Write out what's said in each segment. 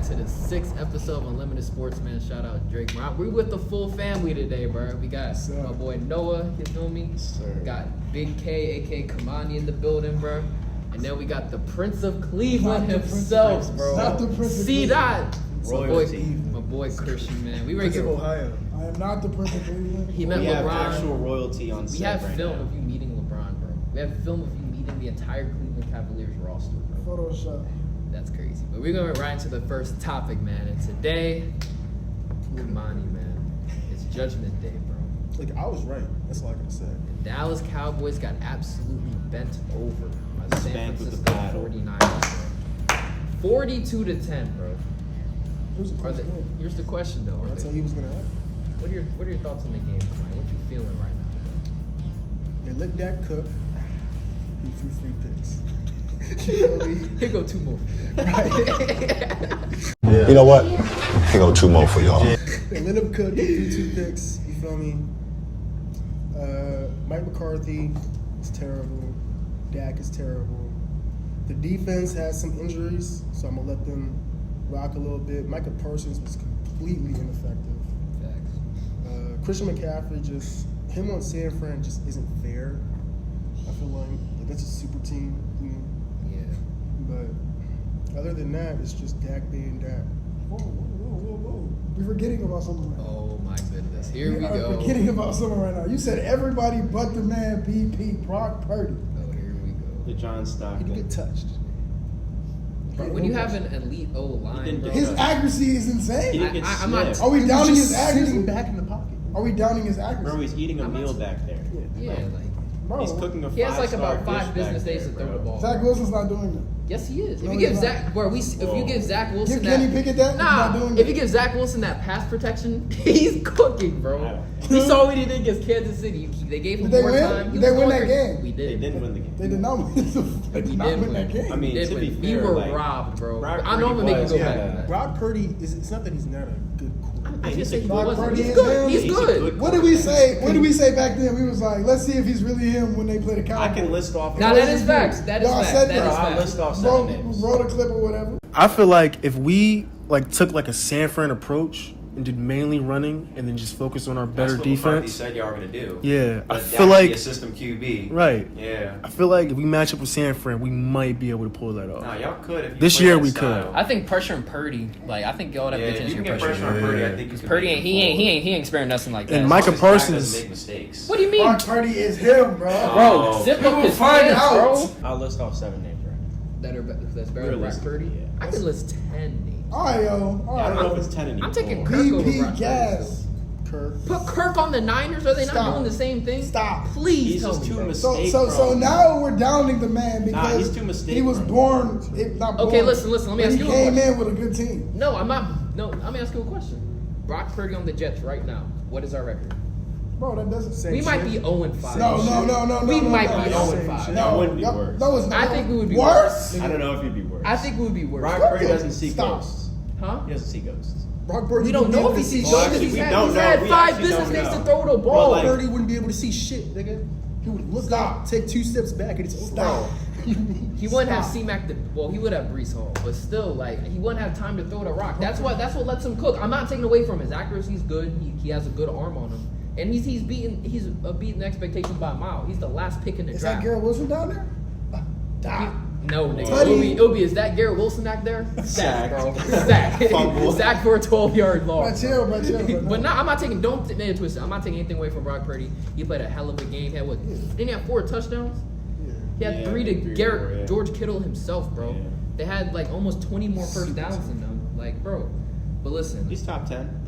to the 6th episode of Unlimited Sportsman. Shout out Drake. We with the full family today, bro. We got my boy Noah, you feel me? Got Big K, a.k.a. Kamani in the building, bro. And then we got the Prince of Cleveland himself, bro. Not the Prince of C-Dot. Royalty. My boy Christian, man. We ready Prince of Ohio. I am not the Prince of Cleveland. He met we LeBron. have actual royalty on set. We have right film now. of you meeting LeBron, bro. We have film of you meeting the entire Cleveland Cavaliers roster, bro. Photoshop. That's crazy. But we're going right into the first topic, man. And today, Kamani, man. It's Judgment Day, bro. Like, I was right. That's all I can say. The Dallas Cowboys got absolutely bent over by the San Spanked with Francisco the battle. 49ers, bro. 42-10, bro. Here's the question, though. That's how he was going to act. What are your thoughts on the game, Kamani? What you feeling right now, They let Dak cook. He threw 3 picks. Here go 2 more. Yeah. You know what? Here go 2 more for y'all. They let him cook. He threw 2 picks. You feel me? Mike McCarthy is terrible. Dak is terrible. The defense has some injuries, so I'm going to let them rock a little bit. Micah Parsons was completely ineffective. Facts. Christian McCaffrey, just him on San Fran just isn't fair. I feel like that's a super team. But other than that, it's just Dak being Dak. Whoa. We're forgetting about something right now. Oh my goodness. Here we go. We're forgetting about something right now. You said everybody but the man BP, Brock Purdy. Oh, here we go. The John He Stockton. didn't get touched. When you have an elite O-line, bro, His accuracy is He insane. didn't get I'm not- snipped. Are we downing his Sitting accuracy? back in the pocket. Are we downing his accuracy? Bro, he's eating a meal back there. yeah, like Bro, He's cooking a he has like five-star about 5 dish business back days to there, throw the bro. ball. Zach Wilson's not doing that. Yes, he is. No, If you give he's Zach, not. bro, if you give Zach Wilson Give that, Kenny Pickett that? He's not doing if that. you give Zach Wilson that pass protection, he's cooking, I bro. don't We saw what he did against Kansas City. They gave him Did they more win? time. He Did they was win going that crazy. game? We They did. didn't win the game. They did not win. They did not win that game. I mean, Did to be win. fair, We were like, robbed, bro. Brock I know I'm gonna Purdy make you go was, back yeah. to that. Brock Purdy it's not that he's not a good quarterback. I just He's say a he Brock wasn't. Purdy He's is good. him. He's He's a good. good What did we say? What did we say back then? We was like, let's see if he's really him when they play the Cowboys. I can list off. Now that is facts. That is Y'all facts. said That that. is I'll facts. list off 7 names. Wrote a clip or whatever. I feel like if we took a San Fran approach and did mainly running and then just focus on our better That's what McCarthy defense. said y'all were gonna do. Yeah, I Let feel Dak like be a system QB. right. Yeah. I feel like if we match up with San Fran, we might be able to pull that off. Nah, y'all could. If you This play year that we style. could. I think pressure and Purdy. Like I think y'all would have Yeah, good if chance you to can get get pressure on Purdy, I think you can. Purdy make ain't him he fall. ain't experiencing nothing like that. And As Micah long as Dak Parsons- doesn't make mistakes. What do you mean, Brock Purdy is him, bro. bro? Zip We up will his find pants, out. bro. I'll list off 7 names right now. That's better than Brock Realistically, Purdy. yeah. I could list 10 names. All right, yo. All I don't know right. if it's 10 anymore. I'm taking Kirk over Brock BP Purdy. gas. Kirk. Put Kirk on the Niners. Are they not Stop. doing the same thing? Stop. Please He's tell just me. too bro. mistake So prone. now we're downing the man because he's too mistake he was prone. born. Not born. Okay, listen. Let me but ask he you a came question. in with a good team. No, I'm not. No, I'm asking you a question. Brock Purdy on the Jets right now. What is our record? Bro, that doesn't say We shit. might be 0-5. No. We might no, be no. 0-5. That wouldn't be no, worse. No, it's not. I think we would be worse. I don't know if you'd be worse. I think we would be worse. Brock Fuck Purdy him. doesn't see Stop. ghosts. Huh? He doesn't see ghosts. Brock Purdy We don't wouldn't be know able if to he sees see ghosts Well, because actually, he's we had, don't he's know. had We 5 actually business don't days to know. throw the Well, ball. like- Purdy wouldn't be able to see shit, nigga. He would look up, take 2 steps back, and it's over. Stop. He wouldn't have C-Mac. Well, he would have Brees Hall, but still, like he wouldn't have time to throw the rock. That's what lets him cook. I'm not taking away from his accuracy. He's good. He has a good arm on him, and he's beating expectations by a mile. He's the last pick in the Is that draft. Garrett Wilson down there? No, nigga. Buddy. It'll be is that Garrett Wilson back there? Sack, bro. Sack. Fumble. Sack for a 12-yard loss. Chill. But no, I'm not taking. Don't get it twisted. I'm not taking anything away from Brock Purdy. He played a hell of a game. He had what? Didn't he have 4 touchdowns? He had Yeah, 3 to 3 or Garrett 4, yeah. George Kittle himself, bro. Yeah. They had like almost 20 more first downs than them. Like, bro. But listen, He's top 10.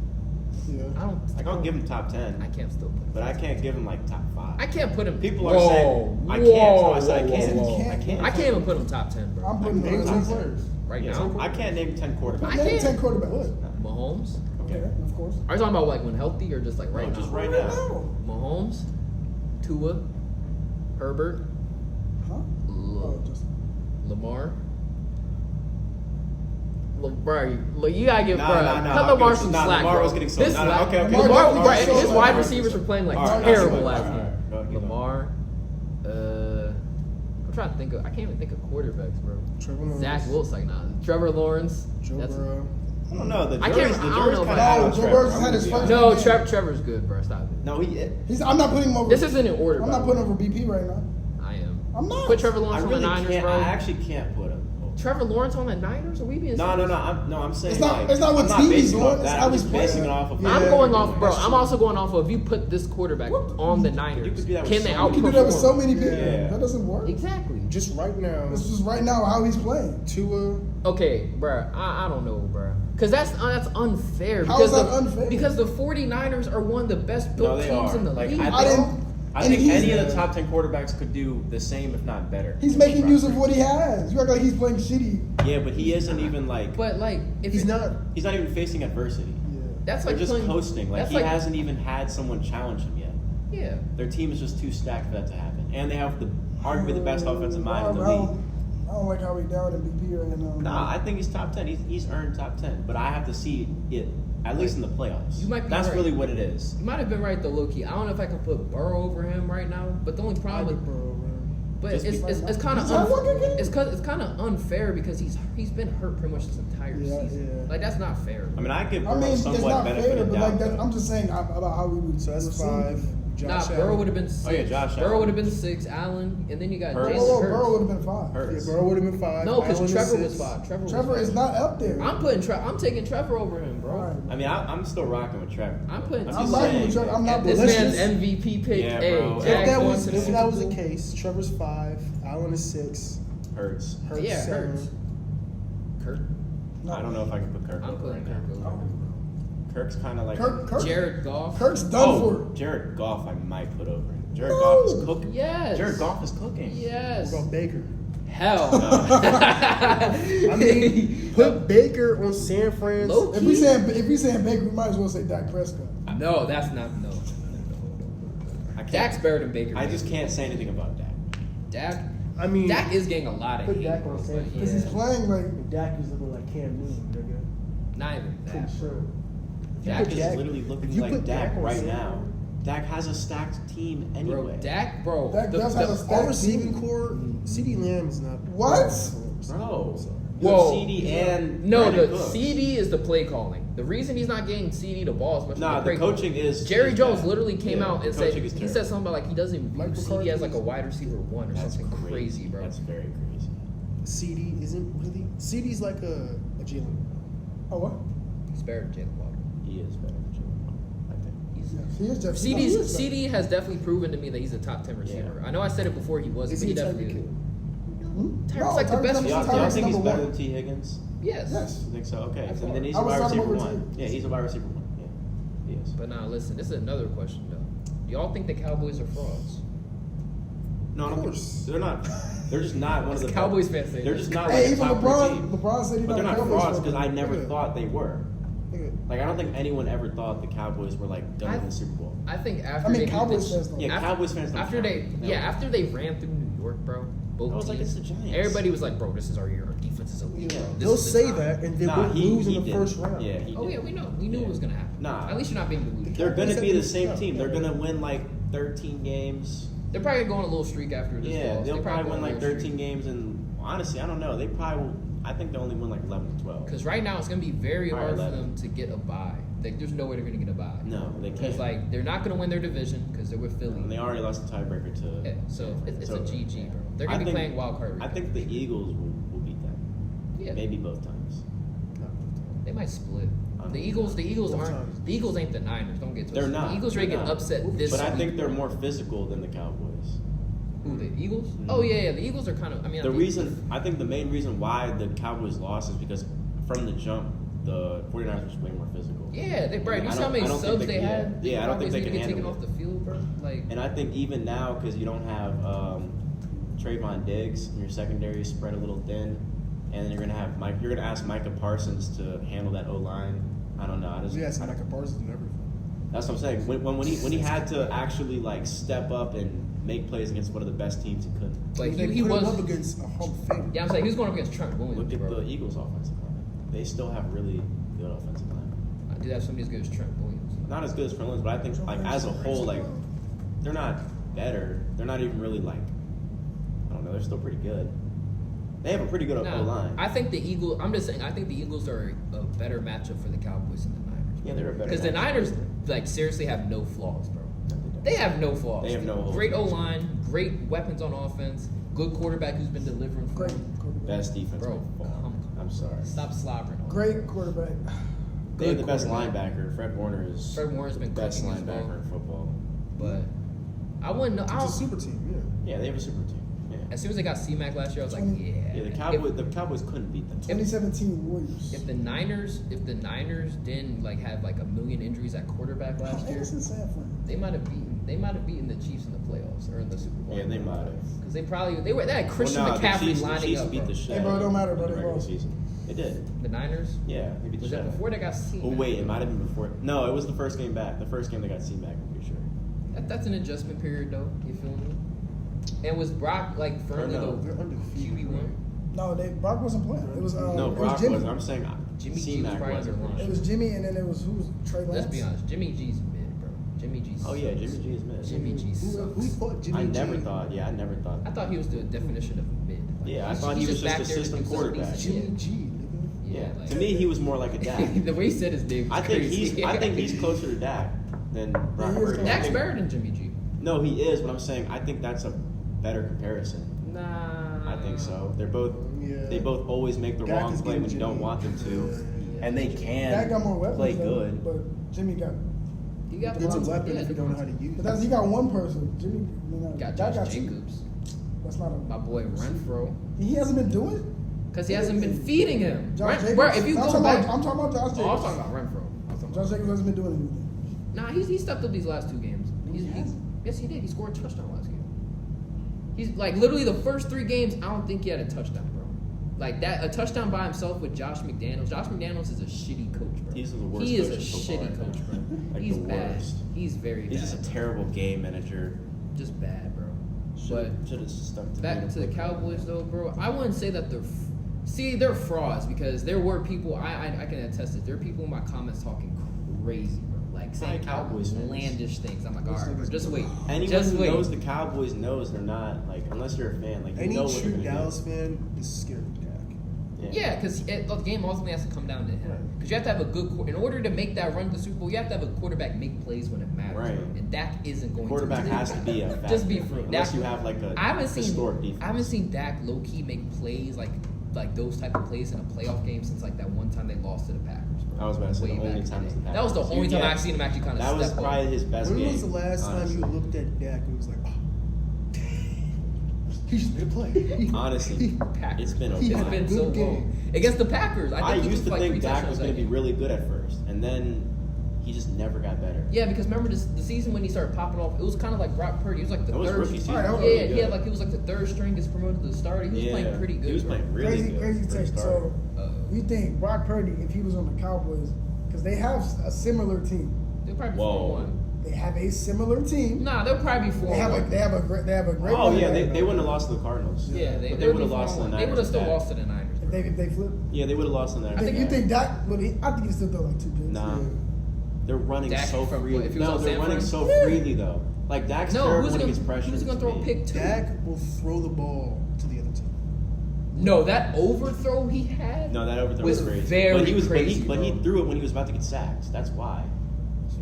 Yeah. I don't. Like, I'll give him top 10. I can't still put him. But I can't give him like top 5. I can't put him. People are saying I can't. So I said I can't. whoa. I can't. I can't even put him top 10, bro. I'm putting Name him 10 on players. Right Yeah, now, I can't name 10 quarterbacks. I Name can't. 10 quarterback. What? Mahomes. Okay, of course. Are you talking about like when healthy or just like right No, now? just right now. Mahomes, Tua, Herbert, Huh? Oh, just Lamar. Bro, you gotta give Nah, bro. nah, nah, Cut I'll Lamar give it- some nah, slack, Lamar bro. was getting sold. This Nah, la- okay, okay. Lamar, Lamar bro, was his sold. wide receivers were playing like All right, terrible all right, last all game. right, go, keep going. Lamar, I'm trying to think of. I can't even think of quarterbacks, bro. Trevor Lawrence. Zach Wilson, like nah. Trevor Lawrence. Joe That's Burrow. I don't know. The I jury's can't- I don't know kind if of I- out on Joe Trevor. Burrow I'm had his gonna be first- honest. No, Trevor's good, bro. Stop it. No, he. I'm not putting him over. This isn't in order. I'm by not the putting way. over BP right now. I am. I'm not. Put Trevor I Lawrence really on the Niners, can't. bro. I actually can't put him. Trevor Lawrence on the Niners? Are we being No, serious? I'm saying It's not- like, it's not what I'm not team he's basing it doing, off it's that. how I'm he's just basing it playing. off of. Yeah. I'm going off, bro. that's I'm true. also going off of if you put this quarterback on the Niners, could do that with can they so many- You can do that with so outperform? many people. Yeah. That doesn't work. Exactly. Just Just right now, This is right now how he's playing. Tua. Okay, bro. I don't know, bro. Because that's unfair. How Because is that the, unfair? Because the 49ers are one of the best No, built they teams are. in the Like, league. I didn't. I and think he's- any of the top 10 quarterbacks could do the same, if not better. He's making use of what he has. You act like he's playing shitty. Yeah, but he isn't even like. But like, if He's it- not. He's not even facing adversity. Yeah. That's They're like just playing, coasting. Like that's he hasn't even had someone challenge him yet. Yeah. Their team is just too stacked for that to happen, and they have arguably the best offensive mind in the I league. don't like how he down in BP right now. Nah, I think he's top 10. He's earned top 10, but I have to see it at least in the playoffs. You might be That's right. really what it is. You might have been right though, low key. I don't know if I can put Burrow over him right now, but the only I problem like with Burrow, man. but Just it's kind of He's not working again? it's kind of unfair because he's been hurt pretty much this entire Yeah, season. yeah. Like that's not fair. I mean, I give I Burrow mean, it's somewhat not benefit fair, of but doubt. like that, though. I'm just saying about how we would. So that's receive 5. him. Josh Burrow Allen. would have been 6. Oh, yeah, Josh Burrow Allen. would have been 6. Allen, and then you got Hurts. Jalen Burrow Hurts. would have been 5. Yeah, Hurts. Burrow would have been 5. No, because Allen is Trevor was 6. 5. Trevor was is 5. not up there. I'm taking Trevor over him, bro. All right. I mean, I'm still rocking with Trevor. I'm putting- just I'm rocking saying, with Trevor. I'm not This Let's man's just- MVP pick. Yeah, hey, bro. Jags If that going was to the if Super that was the Bowl. case, Trevor's 5, Allen is 6, Hurts. Hurts Yeah, 7. Hurts. Kirk. I don't know if I can put Kirk I'm over putting right Kirk now. over. Kirk's kind of like Kirk, Jared Goff. Kirk's done Oh, for. Jared Goff, I might put over him. Jared No. Goff is cooking. Yes. Jared Goff is cooking. Yes. What about Baker? Hell. I mean, put Baker on San Fran. Low If we saying Baker, we might as well say Dak Prescott. No, that's not no. I can't, Dak's better than Baker. I just can't say anything about Dak. Dak. I mean, Dak is getting a lot of Put hate. Dak bro, on but San Because he's yeah. playing like. Dak is looking like Cam Newton, nigga. Not even Pretty that. sure. Dak put is Dak- literally if looking you like put Dak Dak on right San now. Fran- Dak has a stacked team anyway. Dak Dak does have a stacked Our team. receiving core, CD Lamb is not. What? Bro. Whoa. CD and No, Brandon the Cooks. CD is the play calling. The reason he's not getting CD the ball as much Nah, as the play calling. coaching is Jerry is Jones bad. literally came Yeah, out the and said coaching is he terrible. said something about like he doesn't view Mike CD McCarthy as like a is- wide receiver 1 or That's something crazy, bro. That's very crazy. CD isn't really. CD's like a Jalen. Oh what? He's better than Jalen Waddle. He is better than Jalen, I think. He is Jeff. he is Jeff. CD has definitely proven to me that he's a top 10 receiver. Yeah. I know I said it before he wasn't, Is but he he a definitely Tyreek is. Hill? Hmm? Tyreek's like the best Do y'all, Tyreek's do y'all think he's number better one. than T. Higgins? Yes. Yes. You think so? Okay. I And then he's I a would wide start him receiver over 1. T. Yeah, he's a wide receiver 1. Yeah. He is. But now listen, this is another question though. Do y'all think the Cowboys are frauds? No, I Of don't course. think they're not. They're just not one of the Cowboys fans say They're that. just not Hey, like a even top LeBron. team. LeBron said he's But they're not Cowboys frauds fan. because I never Nigga. thought they were. Nigga. Like I don't think anyone ever thought the Cowboys were like done I- in the Super Bowl. I think after I mean, they Cowboys fans don't. Yeah, Cowboys fans don't after they count. No. after they ran through New York, bro. Both I was like, teams, it's the Giants. everybody was like, bro, this is our year. Our defense is elite. Yeah. Bro. This They'll is the say time. that, and then Nah, we'll lose in the didn't. first round. Yeah, he Oh did. yeah, we know. We knew it was gonna happen. Nah. At least you're not being deluded. They're gonna Cowboys be the have same to- team. They're gonna win like 13 games. They're probably gonna go on a little streak after this. Yeah, loss. they'll They probably go win on a like little 13 streak. games, and honestly, I don't know. They probably will. I think they only win like 11 to 12. Because right now it's gonna be very Probably hard for 11. them to get a bye. Like, there's no way they're gonna get a bye. No, they Because can't. like they're not gonna win their division because they're with Philly. And they already lost the tiebreaker to. Yeah, so it's a over. GG, bro. They're I gonna be think- playing wild card. I think the Eagles will beat them. yeah, Maybe both times. they might split. I The don't Eagles Both aren't. times. The Eagles ain't the Niners. Don't get twisted. They're not. The Eagles ready to They're get not. upset this But I week. think they're more physical than the Cowboys. Who, the Eagles? Mhm. Oh yeah, the Eagles are kind of. I mean, The I mean, reason I think the main reason why the Cowboys lost is because from the jump, the 49ers were way more physical. Yeah, they, bro. I You don't- see how many I don't think subs they they can- had? yeah, I don't think they Cowboys can need to get taken handle off it. the field, bro. Like, And I think even now, because you don't have Trayvon Diggs and your secondary is spread a little thin, and then you're gonna have Mike. You're gonna ask Micah Parsons to handle that O line. I don't know. I just, Yeah, it's like a Parsons and everything. That's what I'm saying. When he had to actually like step up and make plays against one of the best teams, he couldn't. like They he put him was. up against a Hall of Famer. Yeah, I'm saying he was going up against Trent Williams, Look at bro. the Eagles' offensive line. They still have really good offensive line. I did have somebody as good as Trent Williams. Not as good as Trent Williams, but I think like as a whole, like they're not better. They're not even really like I don't know. They're still pretty good. They have a pretty good O-line. I think the Eagles. I'm just saying. I think the Eagles are a better matchup for the Cowboys than the Niners. Yeah, they're a better. Because the matchup. Niners, like, seriously have no flaws, bro. They have no flaws. They have no holes. Great O-line, great weapons on offense, good quarterback who's been delivering. For Great them. quarterback. Best defense. Bro, by far. I'm sorry. Stop slobbering on. Great quarterback. They have the Good best quarterback. linebacker. Fred Warner is Fred Warner's been the best cooking as linebacker well. in football. But I wouldn't know. I It's a don't, super team, yeah. Yeah, they have a super team. Yeah. as soon as they got C-Mac last year, I was like, yeah. Yeah, the Cowboys couldn't beat them. 2017 Warriors. If the Niners didn't like have like a million injuries at quarterback last year, That's in San Fran. they might have beaten the Chiefs in the playoffs or in the Super Bowl. Yeah, they might have. Because they had Christian Well, nah, McCaffrey the lining Chiefs up. beat Bro. the shit. Hey, bro, it don't matter, bro, in the they regular lost. season. They did. The Niners. Yeah, they beat the Was shit. that before they got C-Mac? Oh wait, it might have been before. No, it was the first game back. The first game they got C-Mac, I'm pretty sure. That's an adjustment period, though. You feel me? And was Brock like firmly no, the they're undefeated, QB1? No, Brock wasn't playing. It was No, it Brock was Jimmy. wasn't. I'm saying Jimmy G was C-Mac probably wasn't. under It was Jimmy, and then it was Trey Lance. Let's be honest. Jimmy G's mid, bro. Jimmy G. Oh yeah, sucks. Jimmy G is mid. Jimmy G Who sucks. thought Jimmy I G? never thought. Yeah, I never thought. I thought he was the definition of mid. Like, Yeah, I thought he was just back a there to system do something quarterback. decent. Jimmy G, nigga. Yeah. To like- me, he was more like a Dak. the way he said his name. Was I think crazy. I think he's closer to Dak than Brock he is Purdy. I Dak's think- better than Jimmy G. No, he is, but I'm saying I think that's a better comparison. Nah. I think so. They're both. Yeah. They both always make the Dak wrong is play getting when you don't Jimmy. want them to, and they can Dak got more weapons, play though, good. but Jimmy got. He got It's a Devontae- weapon yeah, if you don't know how to Devontae. use it. He got one person. Jimmy Got Dak Josh two. Jacobs. That's not a. My boy Renfro. He hasn't been doing it. Because he hasn't been feeding him. Josh Jacobs. Bro, if you I'm go talking back. about, I'm talking about Josh Jacobs. Oh, I'm talking about Renfro. I'm talking Josh about- Jacobs hasn't been doing anything. Nah, he stepped up these last two games. He hasn't. Yes, he did. He scored a touchdown last game. He's like literally the first three games. I don't think he had a touchdown, bro. Like that, a touchdown by himself with Josh McDaniels. Josh McDaniels is a shitty coach, bro. He's the worst He is coach a in football shitty right coach, now. bro. Like He's the bad. worst. He's very bad. He's just a terrible game manager. Just bad, bro. Should have stuck to Back to the Cowboys, though, bro. I wouldn't say that they're frauds because there were people. I can attest this. There are people in my comments talking crazy, bro. Like saying Cowboys fans. outlandish things. I'm like, all right, bro, just wait. Anyone just who wait. knows the Cowboys knows they're not like unless you're a fan. Like you Any know what true they're gonna Dallas fan is scared of Dak. do. Yeah, because the game ultimately has to come down to him. Because you have to have a good in order to make that run to the Super Bowl. You have to have a quarterback make plays when it matters. Right. Bro. And Dak isn't going Quarterback to. has to be a factor. Just be for real. Unless Dak- you have like a I haven't seen historic defense. I haven't seen Dak low key make plays like those type of plays in a playoff game since like that one time they lost to the Packers. Bro. I was about to say Way the only back time in was the the day. That was the Packers. only time Yeah. I've seen him actually kind of That was step probably up. his best When game. was the last honestly. time you looked at Dak and was like, oh, he just made a play? Honestly, Packers. it's been a He It's had while. been good so game. long against the Packers. I he used threw to like think 3 Dak touchdowns was that going to be game. really good at first, and then he just never got better. Yeah, because remember the season when he started popping off, it was kind of like Brock Purdy. He was like the That was third. rookie season. Alright, that was Yeah, Really he good. had he was like the third string, gets promoted to the starter. He was playing pretty good. He was bro. playing really good. Crazy for a take. starter. So we think Brock Purdy, if he was on the Cowboys, because they have a similar team. They'll probably be Whoa. 4-1. They have a similar team. Nah, they'll probably be 4-1. They have a great. Oh yeah, running back. they wouldn't have lost to the Cardinals. Yeah, but they would have lost to the Niners. They would have still with Dak. lost to the Niners. If they flip. Yeah, they would have lost to the Niners. I think you with Dak. think Dak? But I think he still throw like 2 picks. Nah. Yeah. They're running Dak so from- freely. if he was No, on they're San running Fran? so Yeah. freely though. Like Dak's No, terrible who's when he gonna gets pressure. who's gonna throw a pick too? Dak will throw the ball to the other team. No, that overthrow he had. No, that overthrow was was crazy. very but he was, crazy. but he bro. threw it when he was about to get sacked. That's why.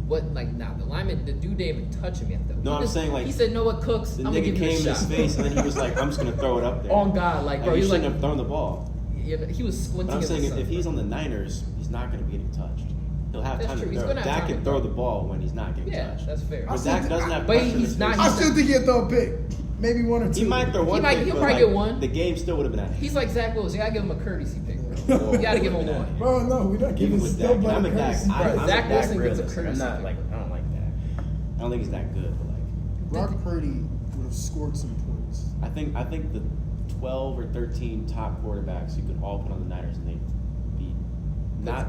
What like the lineman, the dude didn't even touch him yet though. No, He I'm just- saying, like, he said, "No, what Cooks? The I'm gonna nigga give you came a in his shot." face and then he was like, "I'm just gonna throw it up there." On God, like bro, Like, he you was shouldn't like, have thrown the ball. you know, he was But squinting. I'm in the saying sun, if he's bro. on the Niners, he's not gonna be getting touched. He'll have That's time true. to He's throw. gonna have Dak time can to throw throw. the ball when he's not getting Yeah, touched. that's fair. But still Dak think- doesn't have but pressure in he's his not- face. I still think he'll throw a pick. Maybe 1 or 2. He might throw one. might- pick, he'll but, probably like, get one. The game still would have been at. He's like Zach Wilson. You gotta give him a courtesy pick, bro. You gotta give him one. Bro, no, we're not Even giving with still Dak, but I'm a Dak. courtesy. I'm a Zach Dak Wilson gets a realist. I'm courtesy not pick. like I don't like Dak. I don't think he's that good, but like Brock Purdy would have scored some points. I think the 12 or 13 top quarterbacks you could all put on the Niners and they'd be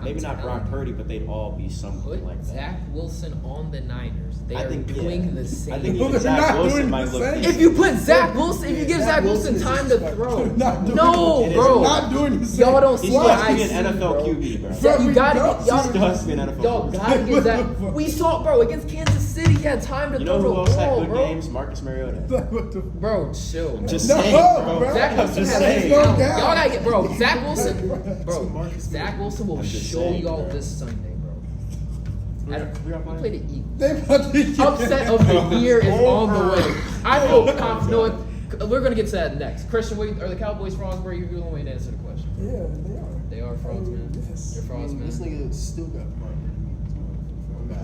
maybe not Brock Purdy, but they'd all be something Put like that. Zach Wilson on the Niners. They I are think, doing yeah. the same. I think No, even they're Zach not Wilson doing might the look same. decent. If you put Zach Wilson, if you give Zach Wilson time to throw, no, bro. Not doing the same. Y'all don't He's see what supposed to I be see, an NFL bro. QB, bro. Zach, you gotta get He still y'all. has to be an NFL Y'all QB. gotta get Zach. We saw, bro, against Kansas City, he had time to You throw know who the else had ball, good bro. games? Marcus Mariota. What the Bro, chill. Just No, saying, bro. bro. Zach I'm Wilson just has saying. no talent. doubt. Y'all gotta get, bro. Zach Wilson, bro. Marcus Zach Wilson will I'm just show saying, y'all bro. this Sunday, bro. We are He playing? played the Eagles. They about to get Upset of the year is on the way. I feel confident. No, we're gonna get to that next. Christian, are the Cowboys frauds? Where you going way to answer the question? Yeah, they are. They are frauds, man. Yes. They're frauds, man. This nigga still got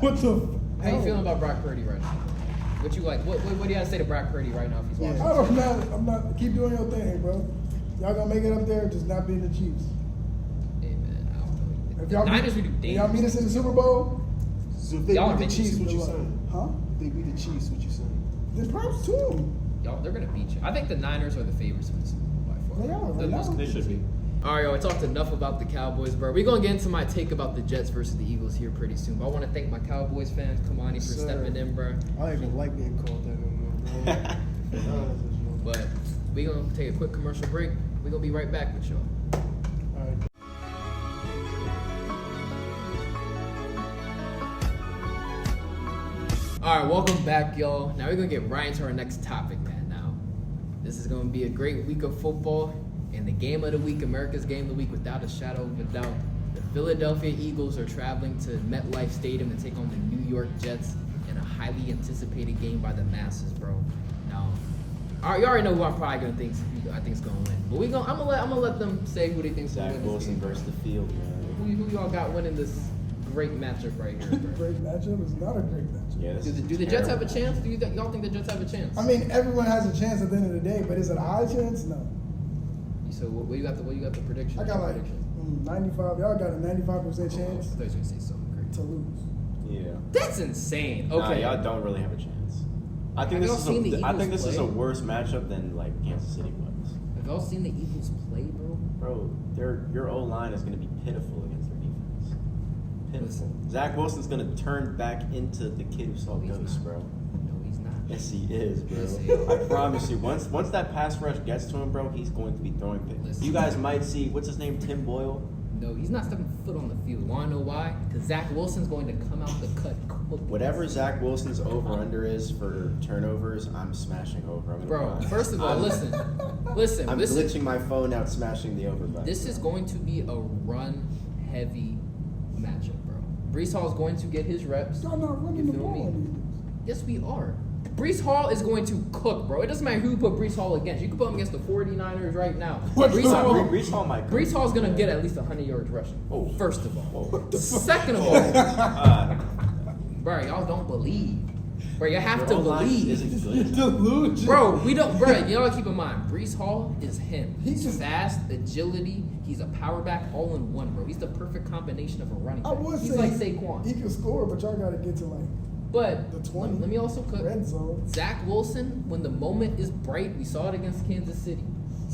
What the? How you feeling about Brock Purdy right now? What you like? What do you gotta say to Brock Purdy right now if he's watching? I'm not. Keep doing your thing, bro. Y'all gonna make it up there, just not being the Chiefs. Hey man, I don't know. If The y'all Niners we do if y'all meet dangerous. us in the Super Bowl, So if they Y'all beat are the Chiefs, what you good luck. saying? Huh? If they beat the Chiefs, what you saying? Then props to them. Y'all, they're gonna beat you. I think the Niners are the favorites for the Super Bowl by far. They are, They're the most right now. They should be. All right, yo, I talked enough about the Cowboys, bro. We're going to get into my take about the Jets versus the Eagles here pretty soon. But I want to thank my Cowboys fans, Kamani, for Sir. stepping in, bro. I don't even like being called that no more, bro. But we're going to take a quick commercial break. We're going to be right back with y'all. All right. All right, welcome back, y'all. Now we're going to get right into our next topic, man. Now, this is going to be a great week of football. And the game of the week, America's game of the week, without a shadow of a doubt. The Philadelphia Eagles are traveling to MetLife Stadium to take on the New York Jets in a highly anticipated game by the masses, bro. Now, you already know who I'm probably gonna think I think's gonna win. But I'm gonna let them say who they think's gonna Zach win this Wilson game. versus the field, man. Who y'all got winning this great matchup right here, bro? Great matchup is not a great matchup. Yeah, this Do is the Jets have a terrible. chance? Y'all think the Jets have a chance? I mean, everyone has a chance at the end of the day, but is it a high chance? No. So what you got the prediction? I got like prediction? 95. Y'all got a 95% Oh, I chance thought you was gonna say something crazy. to lose. Yeah. That's insane. Nah, Okay. y'all don't really have a chance. I think Have y'all seen the I think Eagles this is a play? worse matchup than like Kansas City was. Have y'all seen the Eagles play, bro? Bro, your O line is going to be pitiful against their defense. Pitiful. Listen. Zach Wilson's going to turn back into the kid who saw He's ghosts, not. bro. No, he's not. Yes, he is, bro. Yes, he is. I promise you. Once that pass rush gets to him, bro, he's going to be throwing picks. Listen. You guys might see what's his name, Tim Boyle. No, he's not stepping foot on the field. Wanna know why? Because Zach Wilson's going to come out the cut. Whatever Zach Wilson's over under is for turnovers, I'm smashing over. I'm gonna Bro, buy. first of all, I'm- listen. I'm This is glitching my phone out, smashing the over button. this is going to be a run-heavy matchup, bro. Brees Hall is going to get his reps. Y'all not running You the feel ball me? on Yes, we are. Brees Hall is going to cook, bro. It doesn't matter who you put Brees Hall against. You can put him against the 49ers right now. What? Brees Hall, Brees Hall might. Brees Hall's going to get at least 100 yards rushing. Oh. First of all. Whoa. Second of all, these. bro, y'all don't believe. Bro, you have Your to O-line believe. isn't good. Delusion. Bro, we don't, bro, you gotta keep in mind, Brees Hall is him. He's He's just- fast, agility, he's a power back all in one, bro. He's the perfect combination of a running I back. would He's say like Saquon. he can score, but y'all got to get to like But the 20. let me also cook. red zone. Zach Wilson, when the moment is bright, we saw it against Kansas City.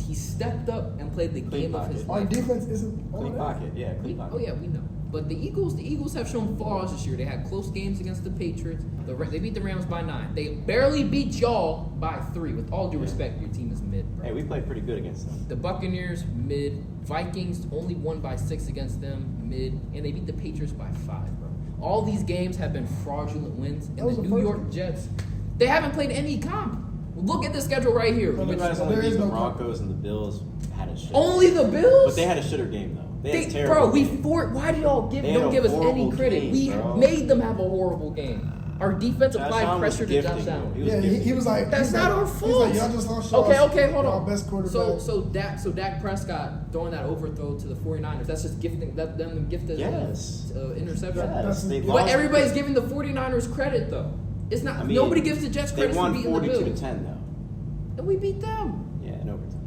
He stepped up and played the Clean game of his pocket. Our life. defense isn't all Clean that. pocket, yeah, clean pocket. Oh yeah, we know. But the Eagles have shown flaws this year. They had close games against the Patriots. They beat the Rams by 9. They barely beat y'all by 3. With all due respect, your team is mid, bro. Hey, we played pretty good against them. The Buccaneers, mid. Vikings only won by 6 against them, mid. And they beat the Patriots by 5, bro. All these games have been fraudulent wins. That And was the the New first York one. Jets, they haven't played any comp. Look at the schedule right here. No, You guys only There beat is the no Broncos and the Bills had a shit. Only the Bills? But they had a shitter game though. They had a terrible bro, we game. why do y'all They had don't a give us any horrible credit? game, We bro. made them have a horrible game. Our defense Josh applied Allen was pressure to gifting Josh them. Allen. He was Yeah, gifting he was them. like, That's he's not like, our he's fault. like, y'all just lost y'all Okay, hold y'all on. best quarterback. So Dak Prescott throwing that overthrow to the 49ers. That's just gifting them gifted Yes. interception. Yes, they But But lost. everybody's giving the 49ers credit though. It's not I mean, nobody gives the Jets They credit for won beating the 42 to Bills. 10 though. And we beat them. Yeah, in overtime.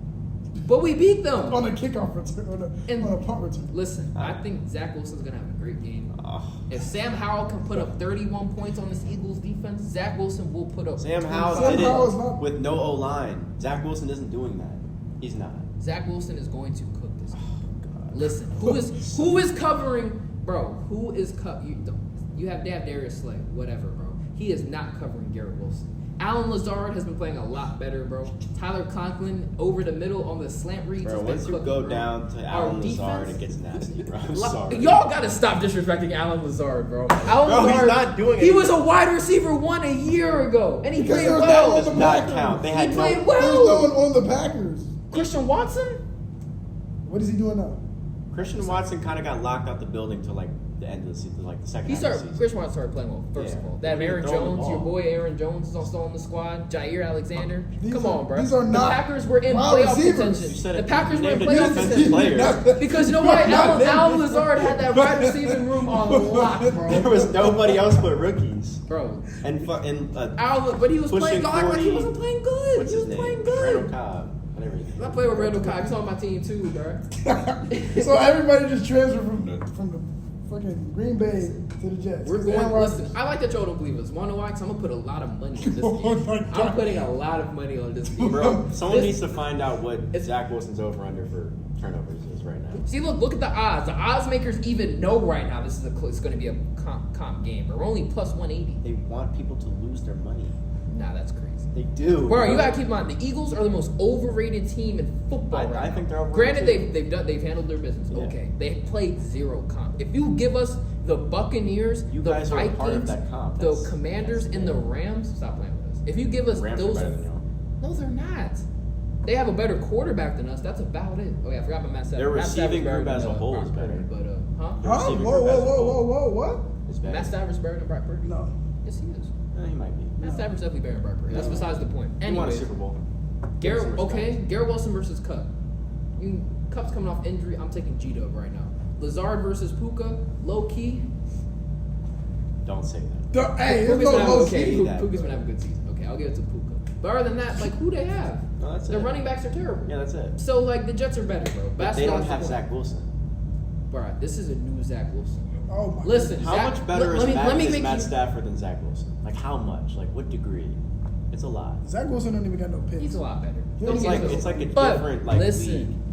But we beat them. on a kickoff return, And- on a punt return. Listen, I think Zach Wilson's gonna have a great game. Ugh. If Sam Howell can put up 31 points on this Eagles defense, Zach Wilson will put up. Sam Howell 25. did Howell's it not- with no O line. Zach Wilson isn't doing that. He's not. Zach Wilson is going to cook this game. Listen, who is covering, bro? Who is they have Darius Slay, whatever, bro. He is not covering Garrett Wilson. Alan Lazard has been playing a lot better, bro. Tyler Conklin over the middle on the slant reads. Bro, once you go down to Alan Lazard, it gets nasty, bro. I'm sorry. Y'all gotta stop disrespecting Alan Lazard, bro. Alan Bro, Lazard, he's not doing it. He was a wide receiver 1 a year ago, and he played well. That does not count. They had He played no. What is well. going on the Packers? Christian Watson? What is he doing now? Christian Watson kind of got locked out the building till like the end of the season, like the second half of the season. Christian Watson started playing well, first of all. That He was Aaron throwing the Jones, ball. your boy Aaron Jones is still on the squad. Jair Alexander. Come on, bro. These are not the Packers were in wide playoff receivers. contention. You said The it. Packers You were in named a playoff defensive contention. player. Because you know You're what? not Alan Lazard had that wide receiving room on lock, There bro. was nobody else but rookies. Bro. But he was playing God, like he wasn't playing good. What's He was his name? playing good. Randall Cobb. Whatever his name I is. play with Randall Cobb. He's on my team too, bro. So everybody just transferred from the fucking Green Bay to the Jets. We're Aaron going. Rodgers. Listen, I like that y'all don't believe us. Want to why? 'Cause I'm gonna put a lot of money on this Oh game. my I'm God. putting a lot of money on this game, Bro, someone This- needs to find out what Zach Wilson's over under for turnovers is right now. See, look at the odds. The odds makers even know right now this is it's going to be a comp game. But we're only plus 180. They want people to lose their money. Nah, that's crazy. They do. Bro, you gotta keep in mind the Eagles are the most overrated team in football. I right think now. they're overrated Granted, too. they've handled their business. Yeah. Okay, they played zero comp. If you give us the Buccaneers, You the guys are a Vikings, part of that comp. the That's- Commanders, that's and the it. Rams, stop playing with us. If you give us Rams are those, better than y'all. no, they're not. They have a better quarterback than us. That's about it. Oh yeah, I forgot about Matt Stafford. Their Matt Stafford's receiving better group as than, a whole Brock is better. Purdy, but Huh? Receiving Whoa, group whoa, as a whoa, whole. whoa, whoa, what? It's better. Matt Stafford's better than Brock Purdy. No. Yes, he is. He might be. Matt Stafford's definitely better than Brock Purdy. That's No. besides the point. He won a Anyways, Super Bowl. Garrett, Give him some okay, respect. Garrett Wilson versus Cup. Cup's coming off injury. I'm taking G-Dub right now. Lazard versus Puka, low key. Don't say that. Hey, Puka's there's no been having, low okay, key. Puka's been having a good season. Okay, I'll give it to Puka. But other than that, like who they have? No, that's Their it. running backs are terrible. Yeah, that's it. So like the Jets are better, bro. But they don't have Basketball's the Zach point. Wilson. Bro, this is a new Zach Wilson. Oh my Listen, How Zach, much better let is me Matt make Stafford than Zach Wilson? Like how much? Like what degree? It's a lot. Zach Wilson don't even got no picks. He's a lot better. It's Don't get like- me wrong. it's like a But different, like, listen.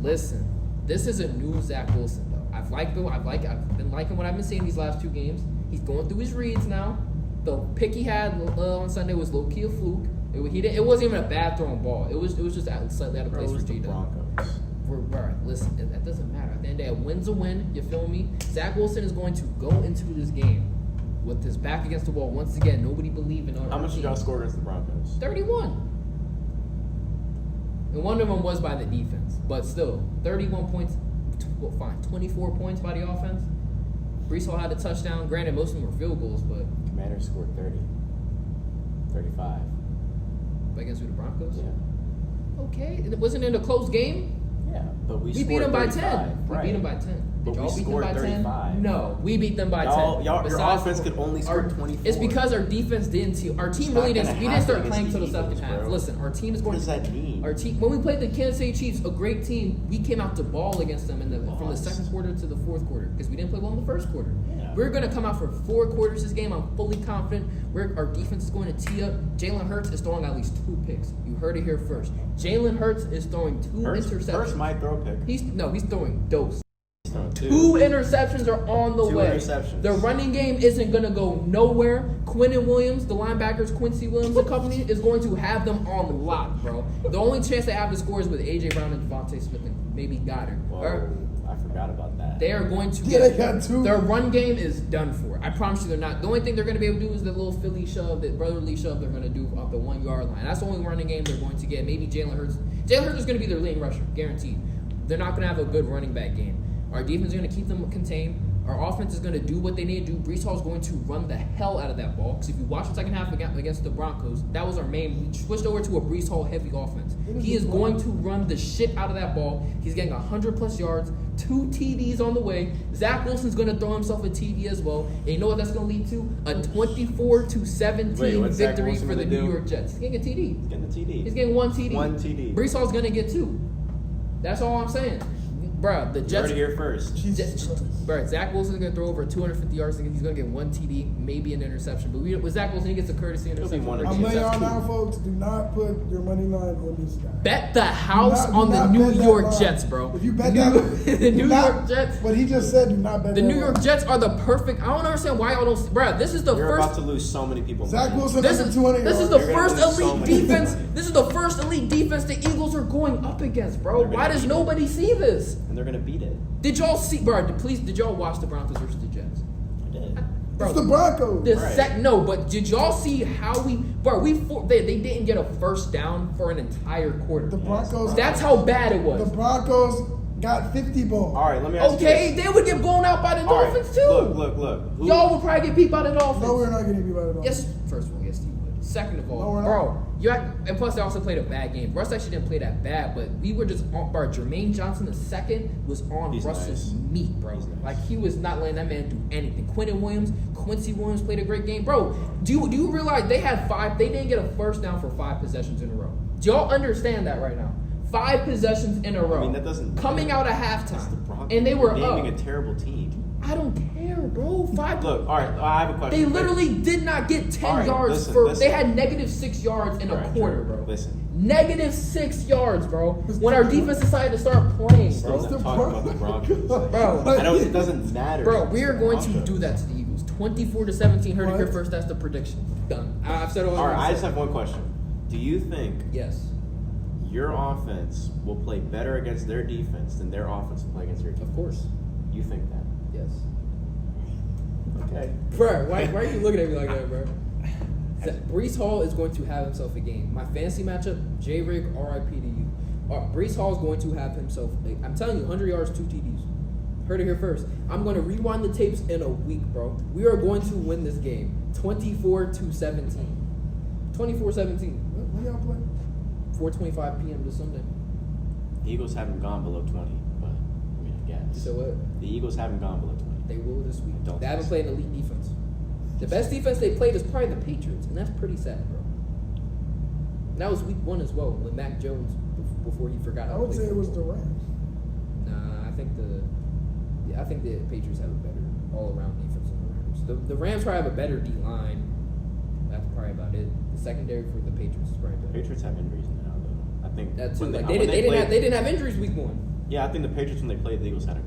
This is a new Zach Wilson though. I've been liking what I've been seeing these last 2 games. He's going through his reads now. The pick he had on Sunday was low key a fluke. It wasn't even a bad thrown ball. It was just slightly out of Bro, place it was for the G-Dub. Broncos. Bro, listen, that doesn't matter. At the end of the day, a win's a win. You feel me? Zach Wilson is going to go into this game with his back against the wall once again. Nobody believed in our How much did team. y'all score against the Broncos? 31. And one of them was by the defense, but still, 31 points. Well, fine, 24 points by the offense. Brees Hall had a touchdown. Granted, most of them were field goals, but Commanders scored 30. 35. against who, the Broncos? Yeah. Okay, and it wasn't in a close game. Yeah, but we We scored beat them by 35. 10. We Right. beat them by 10. But Did y'all we beat them scored by 10? 35. No, we beat them by Y'all- 10. your Besides offense the- could only score 24. It's because our defense didn't. Our team not really didn't. gonna We didn't happen start against playing the till the second Eagles, half. bro. Listen, our team is going. What does that mean? Our team, when we played the Kansas City Chiefs, a great team, we came out to ball against them from the Lost. second quarter to the fourth quarter because we didn't play well in the first quarter. Yeah. We're going to come out for 4 quarters this game. I'm fully confident. Our defense is going to tee up. Jalen Hurts is throwing at least 2 picks. You heard it here first. Jalen Hurts is throwing 2 interceptions. Hurts might throw a pick. He's throwing dose. He's throwing 2. 2 interceptions are on the 2 way. interceptions. The running game isn't going to go nowhere. Quinnen Williams, the linebackers, Quincy Williams and company, is going to have them on lock, bro. The only chance they have to score is with A.J. Brown and Devontae Smith and maybe Goddard. Whoa, I forgot about that. They are going to Yeah, get they got 2. Their run game is done for. I promise you they're not. The only thing they're going to be able to do is the little Philly shove, that brotherly shove they're going to do off the 1 yard line. That's the only running game they're going to get. Maybe Jalen Hurts. Jalen Hurts is going to be their leading rusher, guaranteed. They're not going to have a good running back game. Our defense is going to keep them contained. Our offense is going to do what they need to do. Brees Hall is going to run the hell out of that ball. Because if you watch the second half against the Broncos, that was our main. We switched over to a Brees Hall heavy offense. He is going to run the shit out of that ball. He's getting 100+ yards, 2 TDs on the way. Zach Wilson's going to throw himself a TD as well. And you know what that's going to lead to? A 24-17 Wait, what's Zach victory Wilson for the gonna New do? York Jets. He's getting a TD. Getting the TD. He's getting 1 TD. 1 TD. Brees Hall's going to get 2. That's all I'm saying. Bro, the You Jets. heard it here first. Jesus Christ. Bro, Zach Wilson's gonna throw over 250 yards. He's gonna get 1 TD, maybe an interception. But with Zach Wilson, he gets a courtesy interception. one or I'm two. laying That's on cool. now, folks. Do not put your money line on this guy. Bet the house Do on the not New bet that York line. Jets, bro. If you bet New- that, the do New not- York Jets. What he just said, do not bet The that New line. York Jets are the perfect. I don't understand why y'all don't. Bro, this is the You're about first. to lose so many people. Zach money. Wilson This under is 200 this is yards. the You're gonna first lose so elite many defense. people. This is the first elite defense the Eagles are going up against, bro. They're gonna Why does beat it. nobody see this? And they're gonna beat it. Did y'all see, bro? Please, did y'all watch the Broncos versus the Jets? I did. Bro, It's the Broncos. Right. No, but did y'all see how they didn't get a first down for an entire quarter. The Broncos. That's how bad it was. The Broncos got 50 balls. All right, let me ask Okay, you this. they would get blown out by the All right, Dolphins too. Look. Who- Y'all would probably get beat by the Dolphins. No, we're not getting beat by the Dolphins. Yes, first of all, yes, you would. Second of No, all, we're bro, and plus they also played a bad game. Russ actually didn't play that bad, but we were just on. Bro, Jermaine Johnson II was on He's Russ's nice. meat, bro. He's nice. Like he was not letting that man do anything. Quincy Williams played a great game, bro. Do you realize they had 5? They didn't get a first down for 5 possessions in a row. Do y'all understand that right now? 5 possessions in a row. I mean, that doesn't coming out of That's the halftime, Broncos. and they were You're naming up. a terrible team. I don't care, bro. 5. Look, all right, I have a question. They literally did not get 10 All right, yards listen. They had -6 yards in a All right, quarter, Drew, bro. listen. -6 yards, bro. When our defense decided to start playing, Bro, bro. I'm not talking about the Broncos. Bro. It doesn't matter. Bro, It's we are the going to Broncos. do that to the Eagles. 24-17. Heard it here What? first. That's the prediction. Done. I've said all. All right, I I just have one question. Do you think Yes, your offense will play better against their defense than their offense will play against your defense? of course. You think that? Yes. Okay. Bro, why are you looking at me like that, bro? Brees Hall is going to have himself a game. My fantasy matchup, J-Rig, RIP to you. Brees Hall is going to have himself, I'm telling you, 100 yards, 2 TDs. Heard it here first. I'm going to rewind the tapes in a week, bro. We are going to win this game. 24-17. 24-17. When y'all play? 4:25 p.m. this Sunday. The Eagles haven't gone below 20, but I mean, I guess. So what? The Eagles haven't gone below 20. They will this week. Don't They haven't think played an elite defense. The best defense they played is probably the Patriots, and that's pretty sad, bro. And that was week 1 as well, with Mac Jones before he forgot I how to would play say it was the football. Rams. Nah, I think the Patriots have a better all-around defense than the Rams. The Rams probably have a better D line. That's probably about it. The secondary for the Patriots is probably better. Patriots have injuries now, though. I think That too. when Like when they played- didn't have injuries week 1. Yeah, I think the Patriots when they played the Eagles had a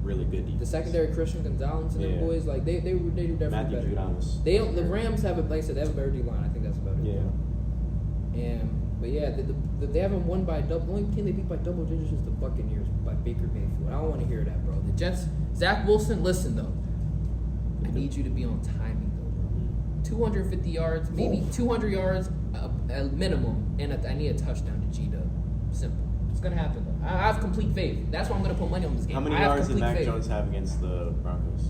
really good defense. The secondary, Christian Gonzalez and them Yeah. boys, like they do definitely Matthew better. Judon was. The Rams have like I said, they have a better D line. I think that's about it. Yeah. But yeah, they haven't won by double. The only team they beat by double digits is the Buccaneers by Baker Mayfield. I don't want to hear that, bro. The Jets, Zach Wilson. Listen though, I need you to be on timing though, bro. 250 yards, maybe 200 yards, a minimum, and I need a touchdown to G-Dub. Simple. It's gonna happen though. I have complete faith. That's why I'm gonna put money on this game. How many I have yards did complete Mac faith. Jones have against the Broncos?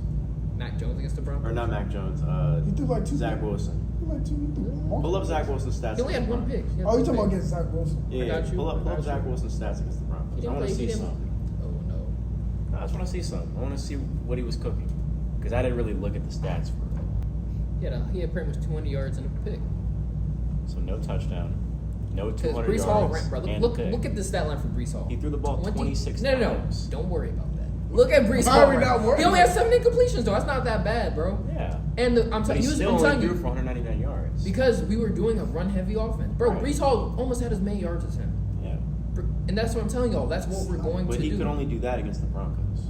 Mac Jones against the Broncos? Or not Mac Jones, He threw like 2. Zach Wilson. He threw like 2. He threw multiple. Pull up Zach Wilson's stats. He only had against the 1 pick. Broncos. He had Oh, you one talking about pick. against Zach Wilson? Yeah, I got you. pull I up got Zach you. Wilson's stats against the He Broncos. I didn't want to play- he see didn't- some. Oh no. I just want to see some. I want to see what he was cooking. Because I didn't really look at the stats for it. He had pretty much 200 yards and a pick. So no touchdown, no Because 200 Brees Hall yards, ran, bro. and Look a pick. at the stat line for Brees Hall. He threw the ball 26 No. times. Don't worry about that. Look at Brees Why Hall. are we not worried He only about has 7 incompletions though. That's not that bad, bro. Yeah. And But he still I'm only telling threw you, for 199 yards. because we were doing a run-heavy offense, bro. Right. Brees Hall almost had as many yards as him, Yeah. and that's what I'm telling y'all. That's what we're going But to he do. could only do that against the Broncos.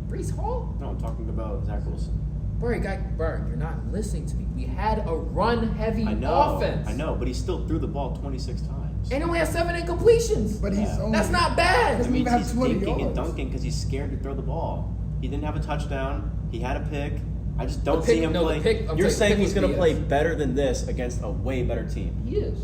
Brees Hall, No, I'm talking about Zach Wilson. bro. You're not listening to me. We had a run-heavy I know. offense. I know, but he still threw the ball 26 times. And he only has 7 incompletions. But he's Yeah. only. That's not bad. That means have he's 20 dinking and yards. dunking because he's scared to throw the ball. He didn't have a touchdown. He had a pick. I just don't The pick- see him no, the play. pick- I'm You're saying saying the he's pick going to was play BS. better than this against a way better team. He is.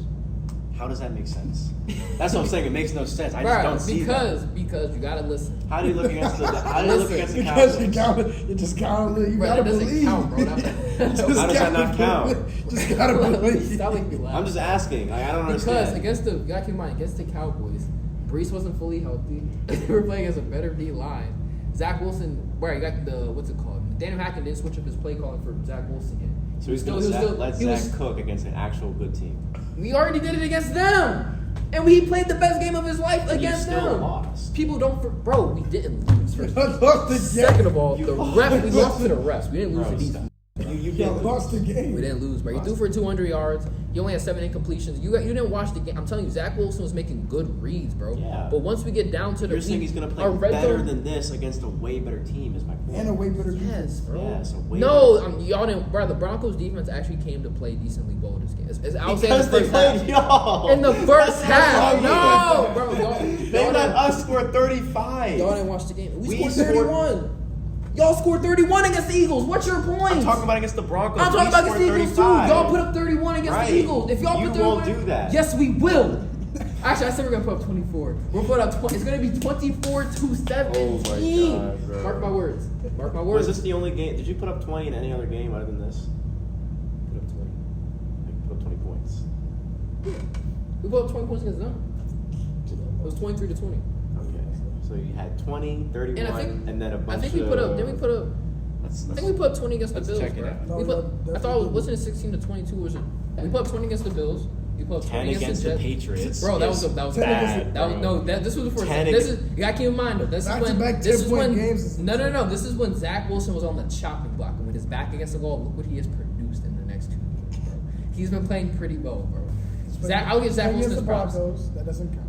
How does that make sense? That's what I'm saying. It makes no sense. I Bro, just don't see that. because you gotta listen. How do you look against the? How do you look Listen, against the Because Cowboys? you just gotta, you Bro, gotta that doesn't believe. count, bro. You That- just How does that gotta not count? believe. Just gotta believe. Stop making me laugh. I'm just asking. I don't because understand. against you gotta keep in mind against the Cowboys, Brees wasn't fully healthy. They were playing against a better D line. Zach Wilson, bro, you got the what's it called? Daniel Hackett didn't switch up his play calling for Zach Wilson yet. So he's Still- going to let he was- Zach cook against an actual good team. We already did it against them. And he played the best game of his life And you against still them. lost. People don't, bro. We didn't lose. First. Lost the game. Second of all, You the lost. ref. We lost to the refs. We didn't lose Bro, to defense. stop. You Y'all did lost the game. We didn't lose, bro. You threw for 200 yards. You only had 7 incompletions. You didn't watch the game. I'm telling you, Zach Wilson was making good reads, bro. Yeah. But once we get down to the You're saying he's going to play our red better zone- than this against a way better team is my point. And a way better Yes, defense. bro. Yeah, so way No, better. y'all didn't, bro. The Broncos defense actually came to play decently well this game. I would say Because in the they first played half. y'all. In the first That's half, what I'm no, saying. bro. They Y'all let didn't- us score 35. Y'all didn't watch the game. We scored scored- 31. Y'all scored 31 against the Eagles. What's your point? I'm talking about against the Broncos. I'm talking We about against the scored Eagles too. 35. Y'all put up 31 against Right. the Eagles. If y'all You put 31, won't do that. Yes, we will. Actually, I said we're gonna put up 24. We're put up 20. It's gonna be 24-17. Oh my God, bro. Mark my words. Mark my Was words. this the only game? Did you put up 20 in any other game other than this? Put up 20. Like, put up 20 points. We put up 20 points against them. It was 23-20. Okay. So you had 20, 31, And I think then a bunch I think we put up. Then we put up. I think we put up 20 against the let's Bills, check it bro. out. No, We put, no, I thought it was, definitely. wasn't it 16-22? Was it? We put up 20 against the Bills. We put up 10 20 against the Jets. Patriots. Bro, that was is that was 10 against bad, that was, bro. no. This was before. 10 This against- is you gotta keep in mind though. This is when Back-to-back this is 10-point when games is no. This is when Zach Wilson was on the chopping block and with his back against the wall. Look what he has produced in the next 2 games, bro. He's been playing pretty well, bro. Zach, I'll give Zach Against Wilson his the props. Broncos, that doesn't count.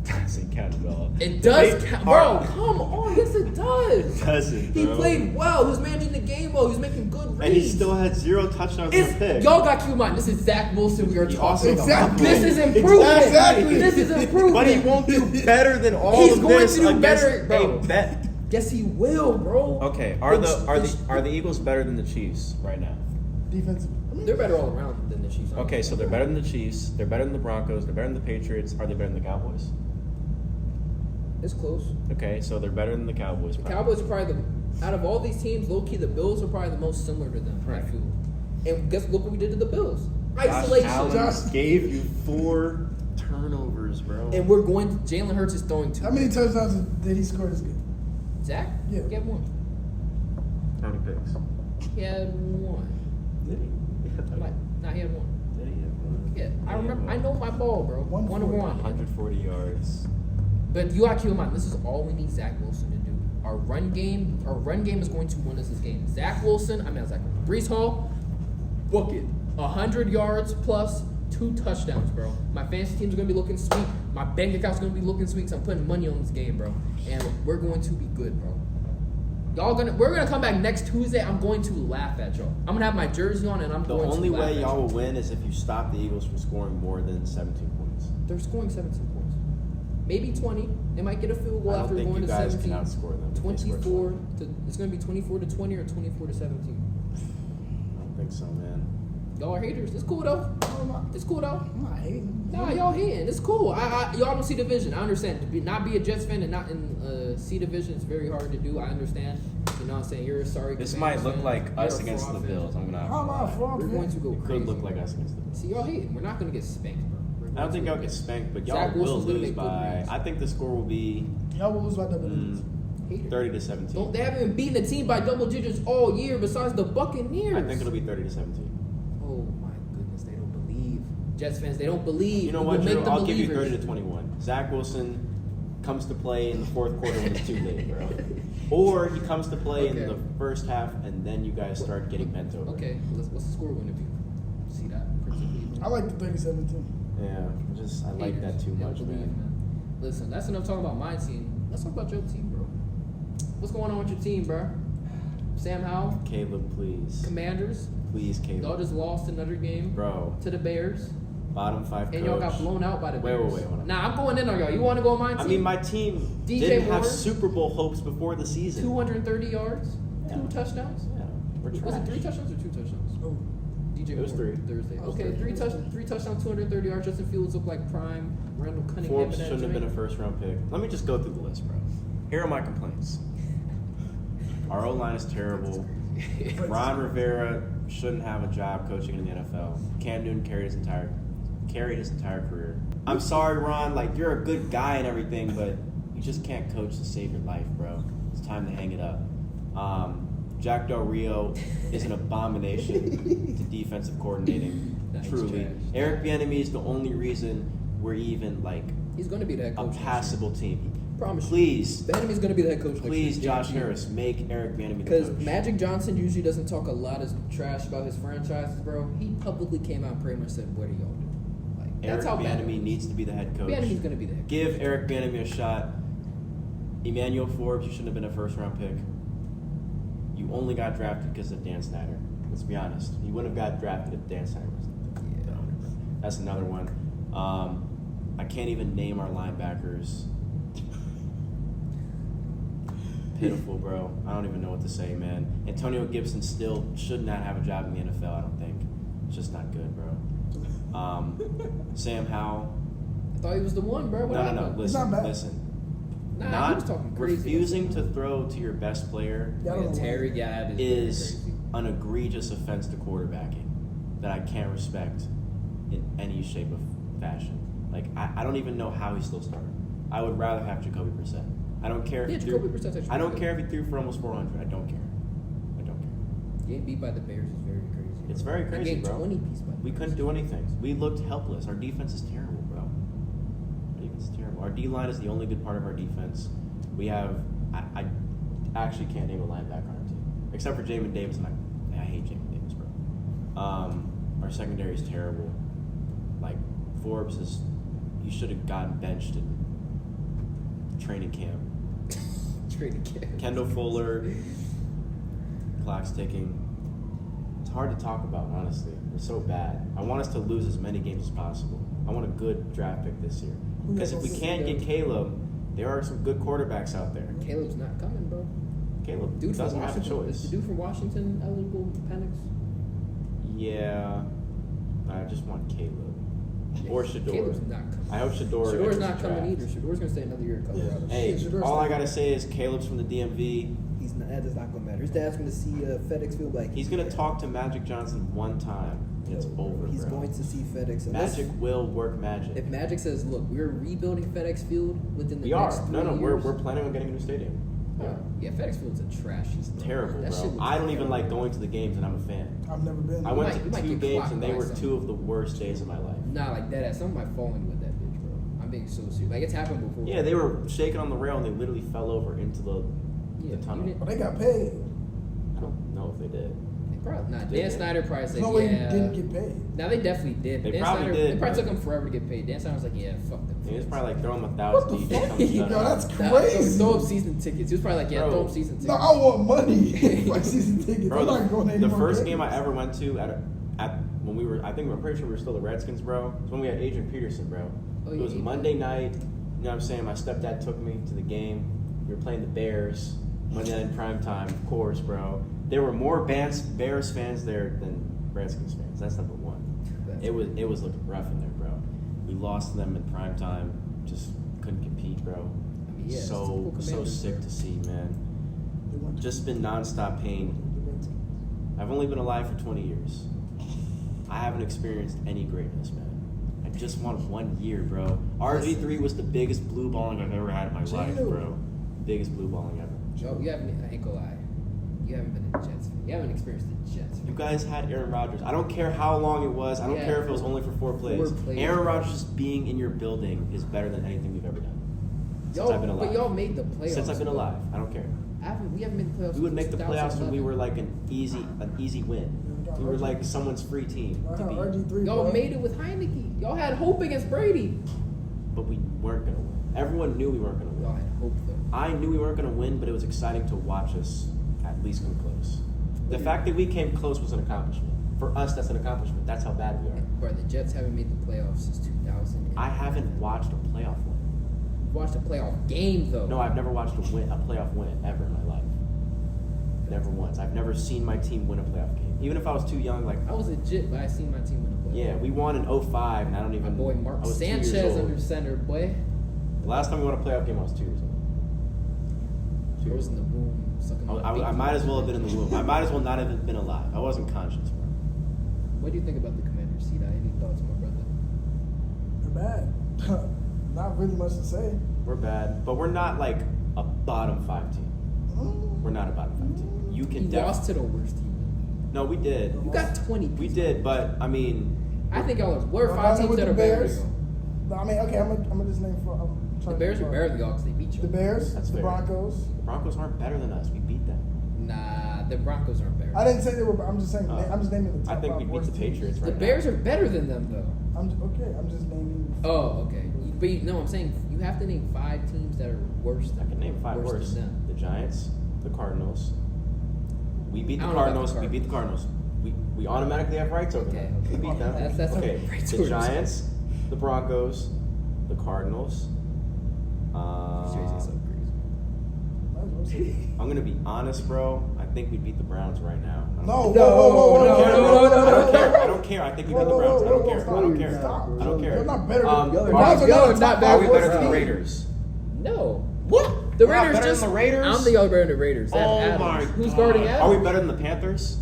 Doesn't count at all. It does, They count, are- bro. Come on, yes it does. Doesn't, He bro. played well. He was managing the game well. He was making good reads. And he still had 0 touchdowns in the pick. Y'all got to keep in mind, this is Zach Wilson we are He talking also about. Exactly. This is improvement. Exactly. This is improvement. But he won't do better than all He's of going this to do against better, bro. a bet. Yes, he will, bro. Okay, are the Eagles better than the Chiefs right now? Defensive. I mean, They're better all around than the Chiefs. Okay, so they're better than the Chiefs. They're better than the Broncos. They're better than the Patriots. Are they better than the Cowboys? It's close. Okay, so they're better than the Cowboys. The Cowboys are probably out of all these teams, low key, the Bills are probably the most similar to them. I Right. feel. And guess look what we did to the Bills. Josh Isolation. Allen gave you 4 turnovers, bro. And we're going. Jalen Hurts is throwing 2. how many touchdowns did he score this game? Zach? Yeah. He had 1. How many picks? He had 1. Did he? Nah, he had 1. Did he have 1? Yeah, I remember. I know my ball, bro. 1-1. 140 yards. But you gotta keep in mind, this is all we need Zach Wilson to do. Our run game is going to win us this game. Brees Hall, book it. 100 yards plus 2 touchdowns, bro. My fantasy teams are gonna be looking sweet. My bank account's gonna be looking sweet. So I'm putting money on this game, bro. And we're going to be good, bro. We're gonna come back next Tuesday. I'm going to laugh at y'all. I'm gonna have my jersey on and I'm The going only to laugh way at y'all will win is if you stop the Eagles from scoring more than 17 points. They're scoring 17 points. Maybe 20. They might get a field goal I don't after think going you to guys 17. can outscore them. if they score 24 20. to it's gonna be 24-20 or 24-17. I don't think so, man. Y'all are haters. It's cool though. It's cool though. I'm not hating. Nah, y'all hating. It's cool. Y'all don't see division. I understand. To not be a Jets fan and not in see division is very hard to do. I understand. You know what I'm saying? You're a sorry. This Commanders might look fan. like You're us a against the fraud fan. Bills. I'm gonna. How am I a fraud We're fan? going to go It crazy. could look like us against the Bills. See, y'all hating. We're not gonna get spanked, bro. I don't think y'all get spanked, but y'all Zach will Wilson's gonna lose make good by. reads. I think the score will be Y'all will lose by double digits. Haters. 30 to 17. They haven't even beaten a team by double digits all year besides the Buccaneers. I think it'll be 30 to 17. Oh my goodness, they don't believe. Jets fans, they don't believe. You know We what, will make Drew? the I'll give you believers. 30 to 21. Zach Wilson comes to play in the 4th quarter when it's too late, bro. Or he comes to play in Okay. the first half, and then you guys start getting bent over. Okay, what's the score going to be? See that? I like the 37 too. Yeah, I like that too They don't much, believe, man. Listen, that's enough talking about my team. Let's talk about your team, bro. What's going on with your team, bro? Sam Howell, Caleb, please. Commanders. Please, Y'all Caleb. just lost another game Bro, to the Bears, bottom 5 and coach. y'all got blown out by the Bears. Wait, hold on. Nah, I'm going in on y'all. You want to go on my team? I mean, my team DJ didn't have Moore. Super Bowl hopes before the season. 230 yards, Yeah. 2 touchdowns. Yeah, we're Was it trash. 3 touchdowns or 2 touchdowns? Oh, DJ It was Moore, 3. Thursday. It was Okay, 3. 3 touchdowns, 230 yards. Justin Fields looked like prime. Randall Cunningham. Forbes in that shouldn't have been a joint. first-round pick. Let me just go through the list, bro. Here are my complaints. Our O-line is terrible. Ron Rivera shouldn't have a job coaching in the NFL. Cam Newton carried his entire career. I'm sorry, Ron. Like, you're a good guy and everything, but you just can't coach to save your life, bro. It's time to hang it up. Jack Del Rio is an abomination to defensive coordinating. Nah, he's Truly. trash. Eric Bieniemy is the only reason we're even like He's going to be the head a coach. next year. passable team. Promise you. Please, Bieniemy's going to be the head coach. please, next year. Josh Harris, make Eric Bieniemy the Because coach. Magic Johnson usually doesn't talk a lot of trash about his franchises, bro. He publicly came out and pretty much said, "What are y'all doing?" Like, that's Eric how bad it Bieniemy was. needs to be the head coach. Bieniemy's going to be the head coach. Give Eric Bieniemy a shot. Emmanuel Forbes, you shouldn't have been a first-round pick. You only got drafted because of Dan Snyder. Let's be honest. You wouldn't have got drafted if Dan Snyder was the owner. That's another one. I can't even name our linebackers. Pitiful, bro. I don't even know what to say, man. Antonio Gibson still should not have a job in the NFL, I don't think. It's just not good, bro. Sam Howell. I thought he was the one, bro. What No. happened? Listen, not bad. listen. Nah, he Not was talking crazy. refusing to throw to your best player Yeah, I don't know Terry, why. yeah, that is crazy. an egregious offense to quarterbacking that I can't respect in any shape of fashion. Like, I don't even know how he's still starting. I would rather have Jacoby Brissett. I don't care if Yeah, he Jacoby threw. Brissett's actually I don't good. care if he threw for almost 400. I don't care. Getting beat by the Bears is very crazy. It's very They crazy, gave bro. 20 piece by the We Bears. couldn't do anything. We looked helpless. Our defense is terrible, bro. Our defense is terrible. Our D line is the only good part of our defense. We have. I actually can't name a linebacker on our team except for Jamin Davis, and I hate Jamin Davis, bro. Our secondary is terrible. Like Forbes is. He should have gotten benched in training camp. Training camp. Kendall Fuller, clock's ticking. It's hard to talk about, honestly. We're so bad. I want us to lose as many games as possible. I want a good draft pick this year. Because if we can't get Caleb, there are some good quarterbacks out there. Caleb's not coming, bro. Caleb Dude from doesn't have a Washington. Is choice. the dude from Washington eligible? Penix? Yeah, I just want Caleb. Or Shador. Caleb's not coming. I hope Shador Shador's enters not the coming draft. either. Shador's gonna stay another year at Colorado. Hey, Shador's all I not- gotta say is Caleb's from the DMV. He's not. That is not gonna matter. His dad's gonna see FedEx Field like He's gonna talk to Magic Johnson one time, and it's over, He's bro. going to see FedEx. Unless- Magic will work magic. If Magic says, "Look, we're rebuilding FedEx Field within the We are. next 3 No, years," we're planning on getting a new stadium. Yeah, FedEx Field's a trash. It's Terrible, that shit bro. looks I don't even terrible. like going to the games, and I'm a fan. I've never been. I We went might- we to might 2 get games, clocked and they by were something. 2 of the worst days of my life. Nah, like that. Some might fall in with that bitch, bro. I'm being so serious. Like it's happened before. Yeah, they were shaking on the rail, and they literally fell over into the Yeah, tunnel. you didn't- But they got paid. I don't know if they did. They probably not. They Dan did. Snyder probably There's said, no way "Yeah." he didn't get paid. Now they definitely did. They Dan probably Snyder, did, They probably but- took him forever to get paid. Dan Snyder was like, "Yeah, fuck them." It was probably like throw them What $1,000 the each. fuck? and come shut Yo, up. that's Nah, crazy. Throw up season tickets. He was probably like, "Yeah, Bro. throw up season tickets." No, I want money. Like season tickets. Bro, I'm not going the anymore. first game I ever went to at when we were, I'm pretty sure we were still the Redskins, bro. It's when we had Adrian Peterson, bro. Oh, It was yeah, Monday night. You know what I'm saying? My stepdad took me to the game. We were playing the Bears. Monday night in prime time, of course, bro. There were more Bears fans there than Redskins fans. That's number one. It was looking rough in there, bro. We lost to them in prime time. Just couldn't compete, bro. I mean, yeah, it's so typical Commanders, sick bro. to see, man. They went to- Just been nonstop pain. I've only been alive for 20 years. I haven't experienced any greatness, man. I just want 1 year, bro. RG3 was the biggest blue balling I've ever had in my life, bro. Biggest blue balling ever. Joe, you haven't. I ain't gonna lie. You haven't been a Jets fan. You haven't experienced the Jets. You guys had Aaron Rodgers. I don't care how long it was. I don't Yeah. care if it was only for 4 plays. 4 plays, Aaron bro. Rodgers just being in your building is better than anything we've ever done. Since Y'all, I've been alive. but y'all made the playoffs. Since I've been bro. alive. I don't care. We haven't made the playoffs. We would make the since playoffs when we 2011. were like an easy win. We were like someone's free team I to had beat. RG3. Y'all bro. made it with Heineke. Y'all had hope against Brady. But we weren't gonna win. Everyone knew we weren't gonna Y'all win. had hope though. I knew we weren't gonna win, but it was exciting to watch us at least come close. The fact that we came close was an accomplishment. For us, that's an accomplishment. That's how bad we are. Bro, the Jets haven't made the playoffs since 2000. I haven't watched a playoff win. Watched a playoff game though. No, I've never watched a playoff win ever in my life. Never once. I've never seen my team win a playoff game. Even if I was too young, like I was legit, but I seen my team win a playoff. yeah, we won in 05, and I don't My even. boy Mark I was 2 years Sanchez old. under center, boy. The last time we won a playoff game, I was 2 years old. I was in the womb sucking. I might as well have been in the womb. I might as well not have been alive. I wasn't conscious, bro. What do you think about the Commanders, Cedar? Any thoughts, my brother? They're bad. Not really much to say. We're bad, but we're not like a bottom 5 team. We're not a bottom 5 team. You You can lost to the worst team. No, we did. You got 20. We did, but I mean, I think y'all are. We're Y'all five got it teams with that the are better Bears? than I mean, okay, I'm gonna just name for. The Bears are better than y'all because they beat you. The Bears, That's the fair. Broncos. The Broncos aren't better than us. We beat them. Nah, the Broncos aren't better. I didn't say they were. I'm just saying. I'm just naming the top I think we five beat worst the teams. Patriots The right Bears now. are better than them though. I'm just naming. Oh, okay. But no, I'm saying you have to name 5 teams that are worse than I can name 5 worse. than them. The Giants, the Cardinals. We beat the I don't know about Cardinals. the We beat the Cardinals. We automatically have rights over Okay, them. okay. We beat them. That's okay. rights The over Giants, the Broncos, the Cardinals. Seriously, so crazy. I'm gonna be honest, bro. I think we beat the Browns right now. I don't No, care. whoa, I don't care, bro. no, I don't care. no. I don't care. I think we beat the Browns. I don't care. I don't care. Stop. I don't care. They're not better. Um, The are- Browns are y'all not are not top better. Are we five better worst than the teams. Raiders? No. What? The We're not Raiders better just. than the Raiders? I don't think y'all are better than the Raiders. They have Oh Adams. my Who's God. guarding Adams? Are we better than the Panthers?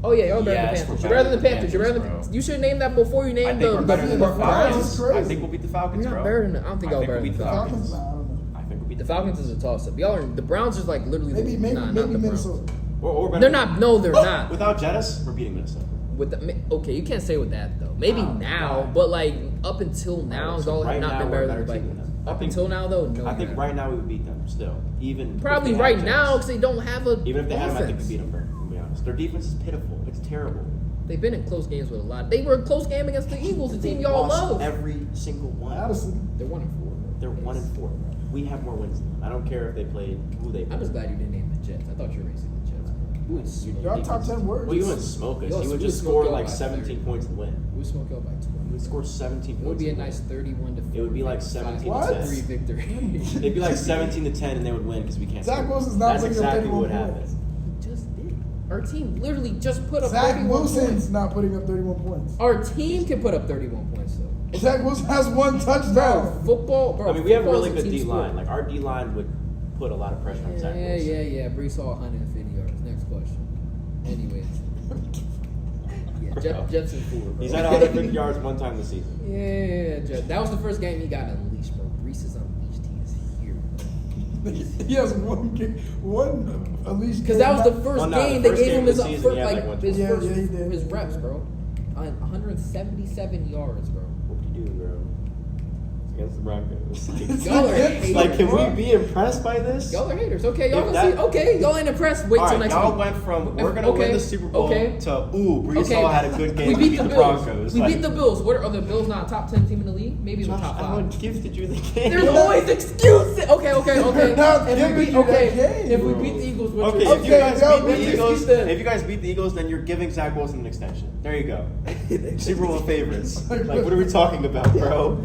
Oh yeah, y'all are better Yes, than the we're Panthers. You're better than the better Panthers. You're better than. bro. You should name that before you I name think the we're better than the Browns. Falcons. Crazy. I think we'll beat the Falcons, You're not bro. better than. I don't think y'all are better we'll than beat the the Falcons. Falcons, I don't know. I think we'll beat The Falcons is a toss up. Y'all are the Browns is like literally. Maybe nah, not maybe the Browns. Minnesota. Or better They're than- not. No, they're not. Without Jettis, we're beating Minnesota. With the, okay, you can't say with that though. Maybe Wow. now, Why? but like up until now, So y'all have right not now been we're better a than the better team Vikings. than them. Up until now, though, no. I think you're right not. now we would beat them still. Even Probably if they right had now Jettis. because they don't have a. Even if they had him, I think we offense. beat them, bro. To be honest, their defense is pitiful. It's terrible. They've been in close games with a lot. They were in close game against the Eagles, the team They y'all lost love. every single one. Addison. They're 1-4. They're 1-4. We have more wins than them. I don't care if they played who they I'm played. just glad you didn't name the Jets. I thought you were racing the Jets. We would smoke. Y'all top 10 words. Well, you wouldn't smoke us. Yo, You would we just smoke score y'all like by 17 30. points and win. We would smoke y'all by 20. We would score 17 It points. would be a and nice win. 31-4. It would be like 17 to 10. 3 victory. It'd be like 17-10, and they would win because we can't. Zach score. Wilson's not That's putting up exactly 31 what points. happened. Just did. Our team literally just put up Zach 31 Wilson's points. not putting up 31 points. Our team can put up 31 points though. Zach Wilson has 1 Bro, touchdown. football. Bro, I mean, we have a football really is good team D sport. line. Like our D line would put a lot of pressure on Zach Wilson. Yeah. Brees Hall 150 yards. Next question. Anyways. Yeah, Jets and 4. Bro. He's had 150 yards one time this season. Yeah, that was the first game he got unleashed, bro. Brees is unleashed. He is here. He has one at least. Because that was the first Well, no, game the they first gave game him of his the season, first, he had, like like, his Yeah, first yeah, he did. his reps, bro. 177 yards, bro. What do you do, bro? It's against the Broncos. Y'all are haters. Like, can we be impressed by this? Y'all are haters. Okay, y'all If can that- see. Okay, y'all ain't impressed. Wait All till right, next y'all week. went from we're gonna win the Super Bowl okay. to Brees Okay, Hall had a good game. We beat the Bills. Broncos. We Like, beat the Bills. What are the Bills not a top 10 team in the league? Maybe in the Josh top 5. Allen gifted you the game. There's always excuses. Okay. They're not If giving we beat, you that okay, game, if we bro. beat the Eagles, what's Okay, your if you guys y'all beat the beat the Eagles, Eagles, then- if you guys beat the Eagles, then you're giving Zach Wilson an extension. There you go. Super Bowl favorites. Like, what are we talking about, bro?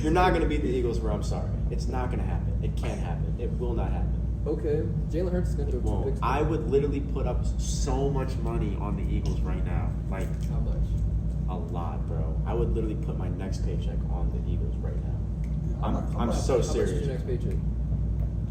You're not gonna beat the Eagles, bro. I'm sorry. It's not gonna happen. It can't happen. It will not happen. Okay, Jalen Hurts is gonna throw 2 Won't. picks. I would literally put up so much money on the Eagles right now. Like How much? a lot, bro. I would literally put my next paycheck on the Eagles right now. I'm so How much is your serious. next paycheck?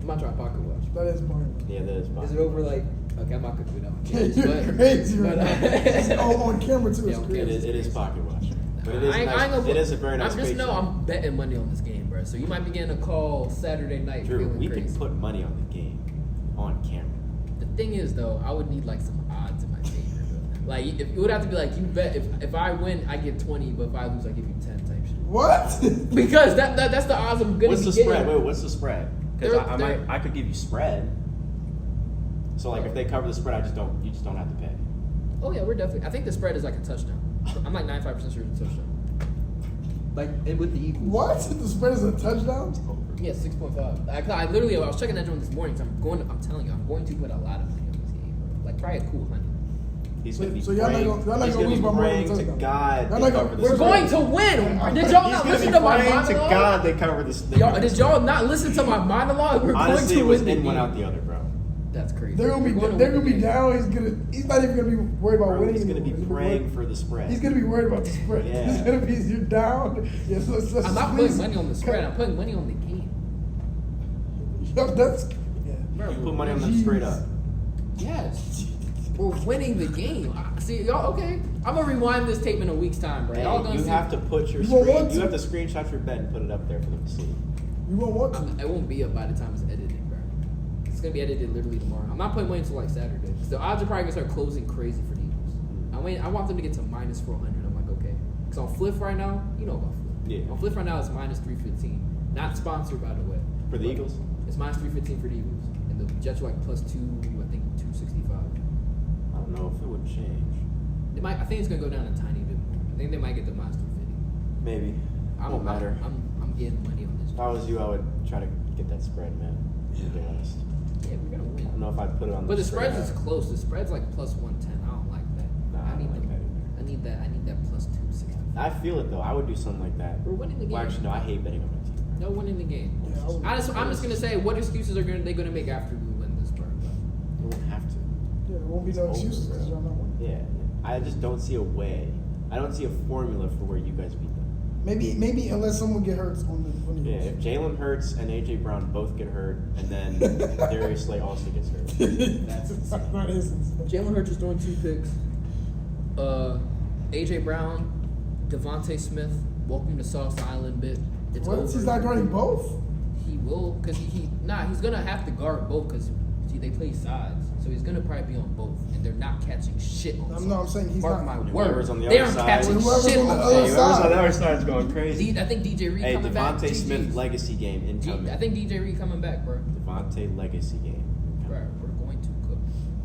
I'm not trying to pocket watch. That is part. Yeah, that is Is possible. it over like? Okay, I'm not gonna do that one. You're crazy right now. It's But, on camera too. Yeah, It's on crazy. camera. It is pocket watch. But it is, I ain't nice, gonna- it is a very nice I'm just paycheck. know I'm betting money on this game, bro. So you might be getting a call Saturday night Drew, feeling we crazy. can put money on the game on camera. The thing is, though, I would need like some odds in my favor. Though. Like, if it would have to be like you bet if I win, I get 20, but if I lose, I give you 10 type shit. What? Because that's the odds I'm gonna What's be the getting. spread? Wait, what's the spread? Because They're- I could give you spread. So like if they cover the spread, you just don't have to pay. Oh yeah, we're definitely. I think the spread is like a touchdown. I'm like 95% sure it's a touchdown. Like and with the Eagles. What? The spread is a touchdown? Yeah, 6.5. I literally I was checking that joint this morning. So I'm telling you, I'm going to put a lot of money on this game, bro. Like probably a cool 100. He's So- gonna be so y'all not praying. gonna- y'all not he's gonna gonna lose be by more than praying to touchdown. God Y'all they not cover gonna- the We're spread. going to win. Did y'all not He's listen gonna to my be praying monologue? to God they cover this. Y'all, did y'all not listen to my monologue? We're Honestly, going it to was win the in one game. out the other, bro. That's crazy. They're gonna be We're they're gonna win be the game. down. He's not even gonna be worried about Bro, winning. he's gonna be anymore. praying for the spread. He's gonna be worried about the spread. Yeah. He's gonna be you're down. Yes, let's I'm not please- putting money on the spread. I'm putting money on the game. That's yeah. Bro, You put money on them straight up. Yes. We're winning the game. See, y'all, okay. I'm going to rewind this tape in a week's time, bro. Y'all Hey, gonna you see. have to put your You won't screen. want You to. have to screenshot your bet and put it up there for them to see. You won't want to. It won't be up by the time it's edited, bro. It's going to be edited literally tomorrow. I'm not putting money until like Saturday. Because the odds are probably going to start closing crazy for the Eagles. I want them to get to minus 400. I'm like, okay. Because on Fliff right now, you know about Fliff. Yeah. On Flip right now, it's minus 315. Not sponsored, by the way. For the Eagles? It's minus 315 for the Eagles. And the Jets are like plus 2, I think 265. I don't know if it would change. I think it's going to go down a tiny bit more. I think they might get the minus 350. Maybe. Won't matter. I'm getting money on this. If I was you, I would try to get that spread, man. To be honest. Yeah, we're going to win. I don't know if I'd put it on But the spread. spread is close. The spread's like plus 110. I don't like that. Nah, I don't like that either. I need that plus 260. I feel it though. I would do something like that. We're winning the game. Well, actually, no. I hate betting on my team. No winning the game. Yeah, I'm just gonna say, what excuses are they gonna make after we win this part? You won't have to. Yeah, there won't be no It's excuses over, because bro. y'all not winning. Yeah. I just don't see a way. I don't see a formula for where you guys beat them. Maybe unless someone get hurt on the Yeah, if Jalen Hurts and AJ Brown both get hurt, and then Darius Slay also gets hurt. That's that is insane. Jalen Hurts is throwing 2 picks. AJ Brown, Devontae Smith, welcome to Sauce Island, bit. It's What? over. He's not guarding both? He will, because he's gonna have to guard both because they play sides. So he's gonna probably be on both, and they're not catching shit on sides. No, I'm saying he's Mark not. my Whoever's words. on the They other aren't side. catching Whoever's shit on the on other Hey, sides. whoever's on the other side's going crazy. I think DJ Reed Hey, coming back. Devontae Smith GG's. legacy game incoming. I think DJ Reed coming back, bro. Devontae legacy game. Bro, we're going to cook.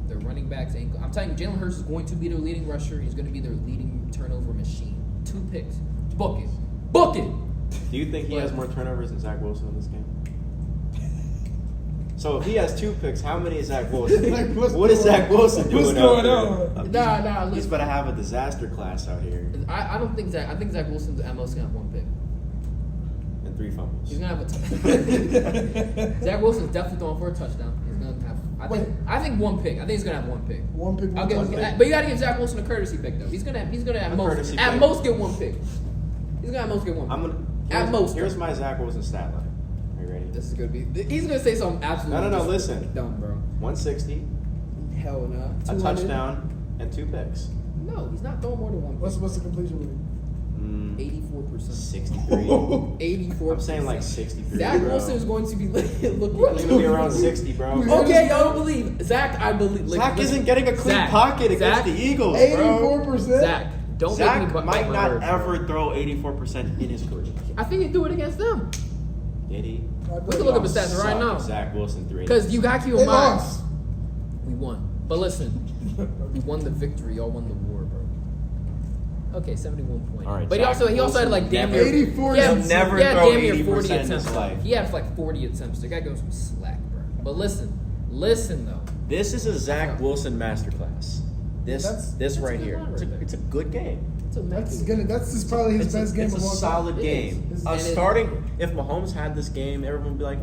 Their running backs ain't. I'm telling you, Jalen Hurts is going to be their leading rusher. He's going to be their leading turnover machine. 2 picks. Book it. Book it. Do you think he has more turnovers than Zach Wilson in this game? So if he has 2 picks, how many is Zach Wilson? Like, what's What is going Zach Wilson doing What's out going there? on? Nah. He's Listen, about to have a disaster class out here I don't think Zach. I think Zach Wilson's at most gonna have 1 pick. and 3 fumbles. He's gonna have a. Zach Wilson's definitely throwing for a touchdown. He's gonna have. I think 1 pick. I think he's gonna have 1 pick. One pick, I'll one give, touchdown. but you gotta give Zach Wilson a courtesy pick though. He's gonna at A most courtesy at pick. most get 1 pick. He's gonna at most get 1 pick. I'm gonna. At most. Here's my Zach Wilson stat line. Are you ready? This is gonna be. He's gonna say something absolutely. No, just listen. Dumb, bro. 160, Hell no. a 200? touchdown, and 2 picks. No, he's not throwing more than 1 pick. What's the completion rate? 84%. 63. 84%. I'm saying like 63. Zach bro. Wilson is going to be looking. He's gonna be around 60, bro. Okay, y'all don't believe Zach. I believe. Zach listen, isn't getting a clean Zach, pocket against Zach, the Eagles, bro. 84%? Zach, don't Zach make me might my not words, bro. ever throw 84% in his career. I think he threw it against them. Did he? We can look up his stats right Suck now. if Zach Wilson 3. Because you got to keep They in mind, lost. we won. But listen, we won the victory. Y'all won the war, bro. Okay, 71 points. All right, but Zach he also had like damn near 84 he had- He'll never he had throw damn near 80% 40 in his attempts. life. He had like 40 attempts. They got to give him some slack, bro. But listen though. This is a Zach Wilson masterclass. This that's right a good here. line It's right there. a good game. It's a That's probably his best game It's of a all time. solid It game. is. A And it- starting. If Mahomes had this game, everyone would be like,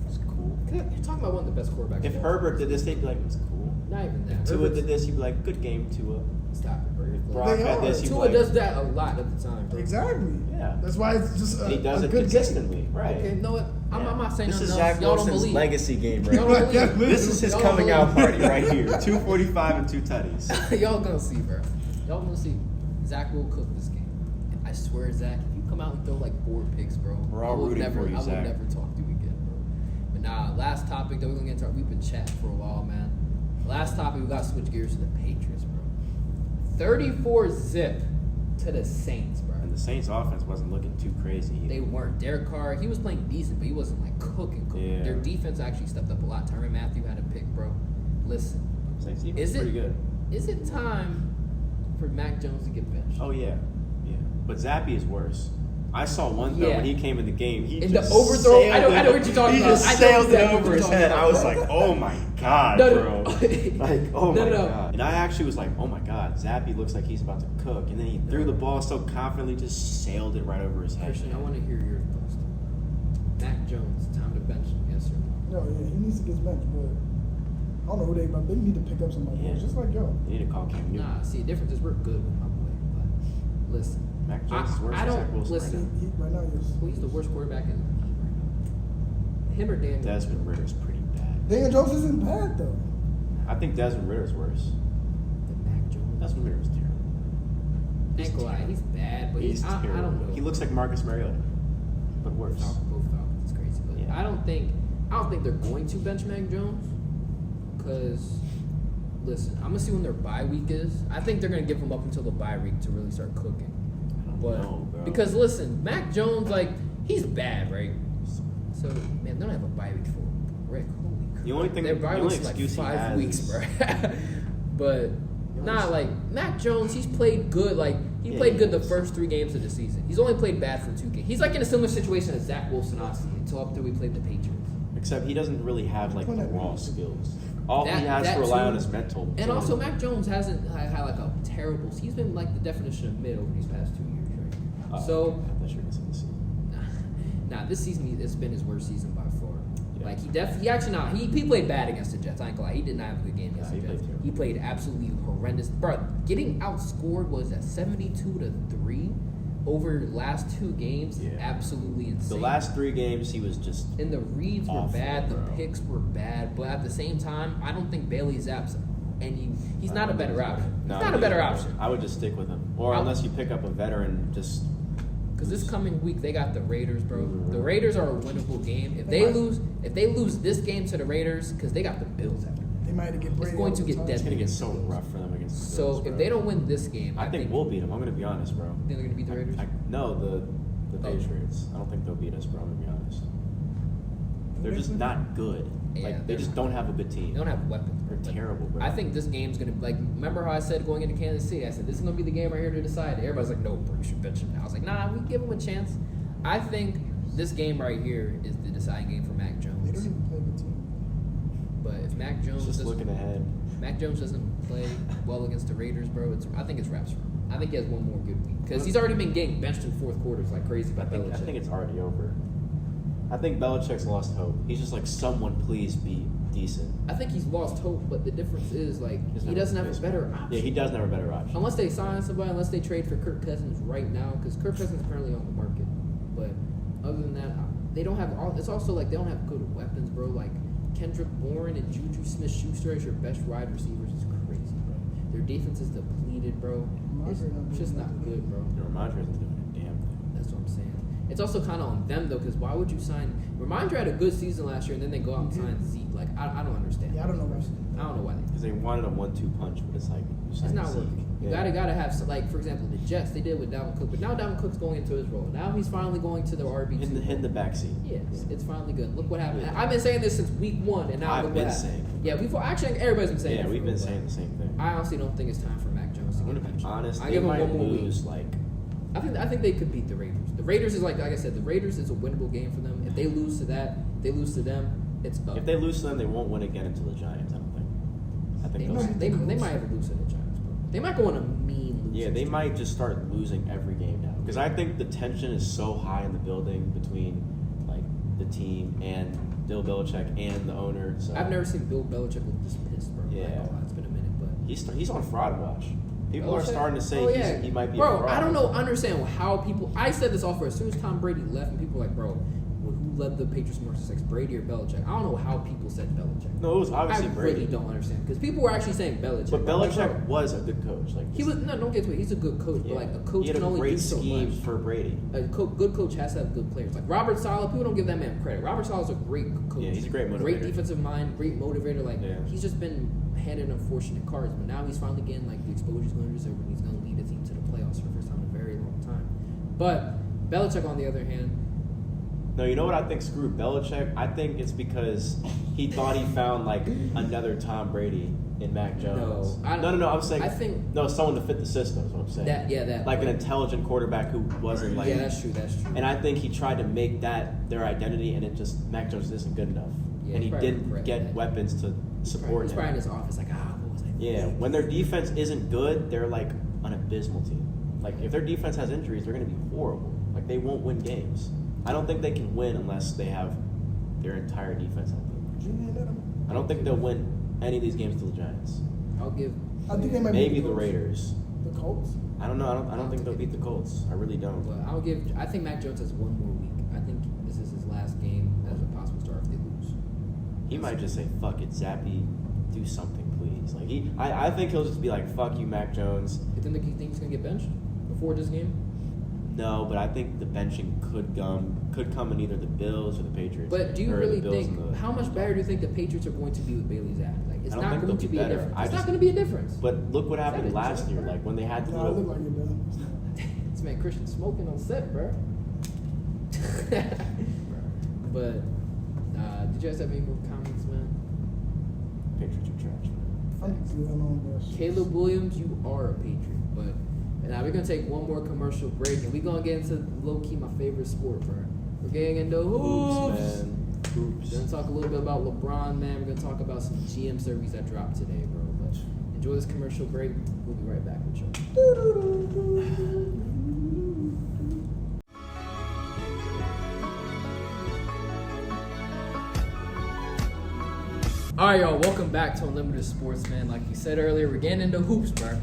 it's cool. You're talking about one of the best quarterbacks. If of all Herbert did this, they'd be like, it's cool. time. Not even that. If Tua Herbert's- did this, you'd be like, good game, Tua. Stop it, bro. Brock They had are. this, you'd be Tua like, does that a lot at the time, bro. Exactly. Yeah. That's why it's just and he does a it good consistently, right? Okay, you know what? I'm not saying This is nothing else. Zach Y'all don't Wilson's believe. legacy game right Y'all here. don't believe. This is his Y'all coming don't out believe. party right here. 245 and 2 tutties. Y'all gonna see, bro. Y'all gonna see. Zach will cook this game. I swear, Zach, if you come out and throw like 4 picks, bro, We're all I will rooting never, for you, I will Zach. never talk to you again, bro. But nah, last topic that we're gonna get into. We've been chatting for a while, man. Last topic, we gotta switch gears to the Patriots, bro. 34-0 to the Saints, bro. And the Saints' offense wasn't looking too crazy either. They weren't. Derek Carr, he was playing decent, but he wasn't like cooking. Yeah. Their defense actually stepped up a lot. Tyrann Mathieu had a pick, bro. Listen, Saints defense is is pretty good. Is it time for Mac Jones to get benched? Oh yeah. But Zappy is worse. I saw one throw Yeah. when he came in the game. He In just the overthrow, I know sailed what you're talking he about. just I know sailed it exactly over what his you're head. talking I was about. like, oh my god, No, bro. no. Like, oh No, my no. god. And I actually was like, oh my god, Zappy looks like he's about to cook. And then he threw the ball so confidently, just sailed it right over his head. Christian, I want to hear your thoughts. Mac Jones, time to bench him, yes or no? No, yeah, he needs to get benched, but I don't know who but they need to pick up somebody Yeah. else, just like yo. You need to call Cam Newton. Nah, see, the difference is we're good with my boy, but listen. Mac Jones is worse I than don't Zach Wilson listen. right now. He right now, yes. Well, he's the worst quarterback in the league right now. Him or Daniel? Desmond Ritter's pretty bad. Daniel Jones isn't bad though. I think Desmond Ritter's worse. The Mac Jones. Desmond Ritter's terrible. Ain't gonna lie, he's bad, but He's I terrible. don't know. He looks like Marcus Mariota, but worse. Both Falcons. It's crazy, but Yeah. I don't think they're going to bench Mac Jones. Cause listen, I'm gonna see when their bye week is. I think they're gonna give him up until the bye week to really start cooking. But No, bro. because listen, Mac Jones, like, he's bad, right? So man, they don't have a bye week for Rick. Holy crap. The only thing, their the bye only week's like excuse he 5 has weeks, is, bro. But nah, like Mac Jones, he's played good. Like he Yeah, played he good the has. first 3 games of the season. He's only played bad for 2 games. He's like in a similar situation as Zach Wilson, honestly, until up till we played the Patriots. except he doesn't really have like the raw skills. All he has That to rely too. on is mental. And also, Mac Jones hasn't had like a terrible. He's been like the definition of mid over these past 2 years, right? So, okay. I thought you were gonna say the season. nah, this season it's been his worst season by far. Yeah. Like he played bad against the Jets. I ain't gonna lie, he did not have a good game against Nah, the he Jets. played terrible. He played absolutely horrendous. Bro, getting outscored was at 72-3 over last 2 games. Yeah. Absolutely insane. The last 3 games, he was just. And the reads were awful, bad, the bro. picks were bad, but at the same time, I don't think Bailey Zapps he's not a better option. He's No, not a better option. I would just stick with him, or unless you pick up a veteran, just. Because this coming week they got the Raiders, bro. Mm-hmm. The Raiders are a winnable game. If they lose this game to the Raiders, because they got the Bills after. They might have get Brady. It's going to get It's deadly. gonna get so rough for them against the Bills, So bro. if they don't win this game, I think we'll beat them. I'm gonna be honest, bro. think they're gonna beat the Raiders. No, the Oh. Patriots. I don't think they'll beat us, bro. I'm gonna be honest. They're just not good. Yeah, Like they they're just not. don't have a good team. They don't have weapons. They're Like, terrible, bro. I think this game's gonna remember how I said going into Kansas City, I said this is gonna be the game right here to decide. Everybody's like, no, bro, you should bench him now. I was like, nah, we give him a chance. I think this game right here is the deciding game for Mac They don't Jones. even play the team. But if Mac Jones just looking ahead. Mac Jones doesn't play well against the Raiders, bro, I think it's wraps for him. I think he has one more good week because he's already been getting benched in 4th quarters like crazy by I Belichick. think it's already over. I think Belichick's lost hope. He's just like, someone please be decent. I think he's lost hope, but the difference is like he doesn't have a better option. Yeah, he doesn't have a better option. Unless they sign somebody, unless they trade for Kirk Cousins right now, because Kirk Cousins is currently on the market. But other than that, they don't have all. It's also like they don't have good weapons, bro. Like Kendrick Bourne and Juju Smith-Schuster as your best wide receivers is crazy, bro. Their defense is depleted, bro. It's just not good, bro. Ramondre isn't doing a damn thing. That's what I'm saying. It's also kind of on them though, because why would you sign? Ramondre had a good season last year, and then they go out and sign Zeke. Like I don't understand. Yeah, I don't know why. I don't know why they. Because they wanted a 1-2 punch, but it's like It's not Zeke. working. You Yeah. gotta have some, like for example the Jets. They did with Dalvin Cook, but now Dalvin Cook's going into his role. Now he's finally going to the RB2. in the backseat. Yeah, it's finally good. Look what happened. Yeah. I've been saying this since week 1, and now I've look been what happened. saying it. Yeah, we've actually everybody's been saying. Yeah, it we've for a been while. saying the same thing. I honestly don't think it's time for Mac Jones to I'm get gonna be benched. honest. I They give him might one more week. lose like. I think they could beat the Raiders. The Raiders is like I said, the Raiders is a winnable game for them. If they lose to that, they lose to them. It's up. If they lose to them, they won't win again until the Giants. I don't think. I think they might have to lose to the Giants, bro. They might go on a mean losing Yeah, they streak. might just start losing every game now because I think the tension is so high in the building between like the team and Bill Belichick and the owner. So I've never seen Bill Belichick look this pissed, bro. Yeah. Like, oh, it's been a minute, but he's on fraud watch. People are Belichick? starting to say Oh, yeah. he might be. Bro, a fraud. I don't know. Understand how people. I said this offer as soon as Tom Brady left, and people were like, bro, who led the Patriots more success, Brady or Belichick? I don't know how people said Belichick. No, it was obviously I Brady. really don't understand because people were actually saying Belichick. But I'm like, Belichick bro, was a good coach. Like he was no. Don't get to it. He's a good coach, yeah. but like a coach he had can a only great do so scheme much. for Brady. A good coach has to have good players. Like Robert Saleh, people don't give that man credit. Robert Saleh's a great coach. Yeah, he's a great motivator. Great defensive mind, great motivator. Like Yeah. he's just been handed unfortunate cards, but now he's finally getting like the exposure he's going to deserve, and he's going to lead a team to the playoffs for the first time in a very long time. But Belichick, on the other hand, No, you know what I think screwed Belichick? I think it's because he thought he found like another Tom Brady in Mac Jones. No, I don't- No. I'm saying I think- no, someone to fit the system. Is what I'm saying. that like an intelligent quarterback who wasn't like. yeah, that's true. That's true. And I think he tried to make that their identity, and it just Mac Jones isn't good enough, Yeah, and he's he probably didn't regret get that. weapons to support He's him. probably in his office like, what was I thinking? Yeah, when their defense isn't good, they're like an abysmal team. Like if their defense has injuries, they're going to be horrible. Like they won't win games. I don't think they can win unless they have their entire defense healthy. I don't think they'll win any of these games to the Giants. I'll give. I think they might Maybe beat the Colts. Raiders. The Colts. I don't know. I don't think they'll beat the Colts. I really don't. But I'll give. I think Mac Jones has one more week. I think this is his last game as a possible start if they lose. He might just say, "Fuck it, Zappy, do something, please." Like I think he'll just be like, "Fuck you, Mac Jones." You think he's gonna get benched before this game? No, but I think the benching could come in either the Bills or the Patriots. But do you Or really the Bills think and the- how much better do you think the Patriots are going to be with Bailey Zappi? Like it's I don't not think going they'll to be be a better. difference. I It's just- not going to be a difference. But look what happened Is that a last joke, year. bro? Like when they had the No, I look little. like you're done. It's man Christian smoking on set, bro. But did you guys have any more comments, man? Patriots are trash, man. Caleb Williams, you are a Patriot. But now we're gonna take one more commercial break, and we're gonna get into low key my favorite sport, bro. We're getting into hoops. Man. Hoops. We're gonna talk a little bit about LeBron, man. We're gonna talk about some GM surveys that dropped today, bro. But enjoy this commercial break. We'll be right back with you. All right, y'all. Welcome back to Unlimited Sports, man. Like we said earlier, we're getting into hoops, bro.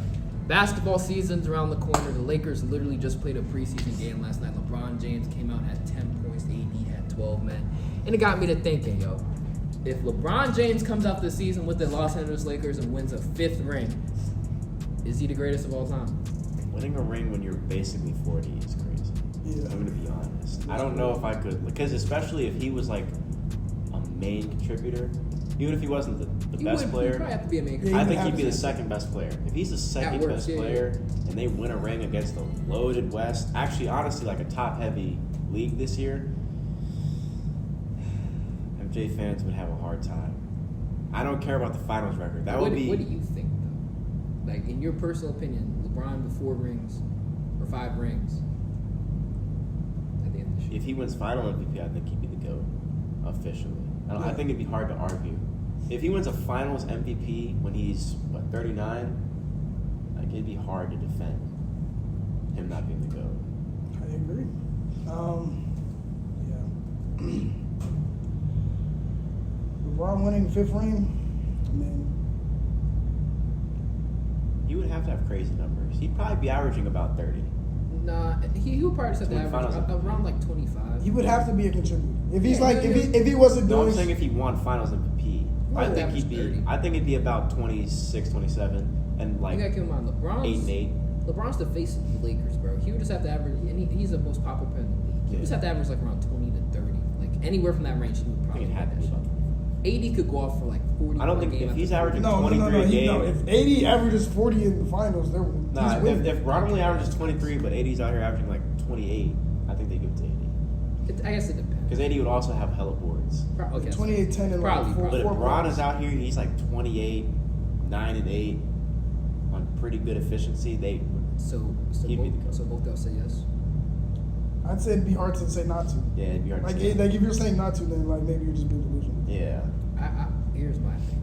Basketball season's around the corner. The Lakers literally just played a preseason game last night. LeBron James came out, had 10 points. AD had 12, man. And it got me to thinking, yo. If LeBron James comes out this season with the Los Angeles Lakers and wins a 5th ring, is he the greatest of all time? Winning a ring when you're basically 40 is crazy. Yeah. I'm going to be honest. I don't know if I could, because especially if he was like a main contributor, even if he wasn't the best player, He'd probably have to be a maker. Yeah, I think he'd be the have to. second best player. If he's the second works, best yeah, player and they win a ring against the loaded West, actually, honestly, like a top-heavy league this year, MJ fans would have a hard time. I don't care about the finals record. That would be. What do you think, though? Like, in your personal opinion, LeBron with 4 rings or 5 rings at the end of this year? If he wins final MVP, I think he'd be the GOAT officially. I think it'd be hard to argue. If he wins a finals MVP when he's, 39, like, it'd be hard to defend him not being the GOAT. I agree. Yeah. LeBron winning 5th ring, I mean, He would have to have crazy numbers. He'd probably be averaging about 30. Nah, he would probably set the Win average finals. around like 25. he would have to be a contributor. If he's Yeah, like, yeah, if he wasn't No, doing, I'm saying if he won finals MVP, Well, I think average he'd be. 30. I think it'd be about 26, 27, and like You gotta keep in mind, 8 and 8. LeBron's the face of the Lakers, bro. He would just have to average, and he's the most popular player in the league. He would just have to average like around 20 to 30, like anywhere from that range. He would I probably think it had to be that about shit. 25. 80 could go off for like 40. I don't think game if after he's 40. averaging no. 23 a game. No, if 80 averages 40 in the finals, they're Nah, he's winning. if Ron only averages 23, but 80's out here averaging like 28, I think they give it to 80. I guess it depends. Because 80 would also have hella boards. Okay, 28, 10, and Probably, like 4. But if 4 Ron points. is out here, he's like 28, 9 and 8 on pretty good efficiency. They So He'd be the GOAT. both guys say yes. I'd say it'd be hard to say not to. yeah, it'd be hard to Like, say. if you're saying not to, then like maybe you're just being delusional. Yeah, Here's my thing.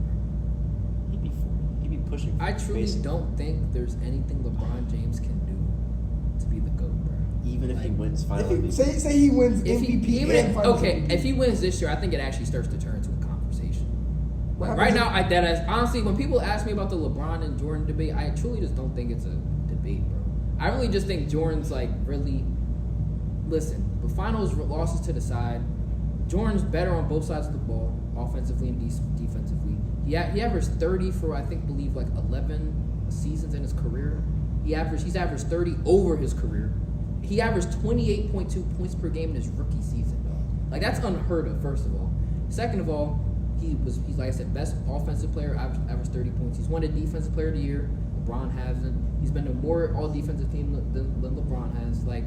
he'd be pushing. I truly basic. don't think there's anything LeBron James can do to be the GOAT, bro. Even if he wins final If he, MVP. say he wins If he, MVP even and if, finals okay, MVP. if he wins this year, I think it actually starts to turn into a conversation. What Like right happens now, that is honestly, when people ask me about the LeBron and Jordan debate, I truly just don't think it's a debate, bro. I really just think Jordan's like really. Listen, the finals losses to the side. Jordan's better on both sides of the ball, offensively and defensively. He averaged 30 for believe like 11 seasons in his career. He's averaged 30 over his career. He averaged 28.2 points per game in his rookie season, dog. Like that's unheard of. First of all, second of all, he's like I said, best offensive player. Averaged 30 points. He's won a defensive player of the year. LeBron hasn't. He's been to more all defensive team than LeBron has. Like.